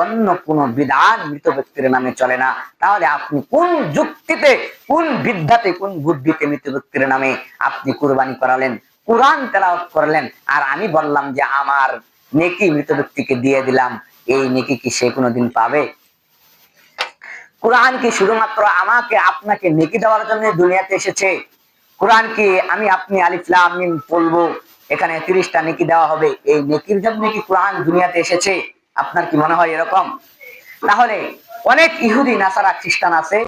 অন্য কোন বিধান মৃত ব্যক্তির নামে চলে না। তাহলে আপনি কোন যুক্তিতে, কোন বিদ্যাতে, কোন বুদ্ধিতে মৃত ব্যক্তির নামে আপনি কুরবানি করালেন, কোরআন তেলাওয়াত করলেন, আর আমি বললাম যে আমার নেকি মৃত ব্যক্তিকে দিয়ে দিলাম, এই নেকি কি সে কোনোদিন পাবে? কোরআন কি শুধুমাত্র আমাকে আপনাকে নেকি দেওয়ার জন্য দুনিয়াতে এসেছে? কোরআন কি আমি আপনি আলিফ লাম মিম পড়বো, এখানে 30টা নেকি দেওয়া হবে, এই নেকির জন্য কি কোরআন দুনিয়াতে এসেছে? আপনার কি মনে হয় এরকম? তাহলে অনেক ইহুদি নাসারা খ্রিস্টান আছে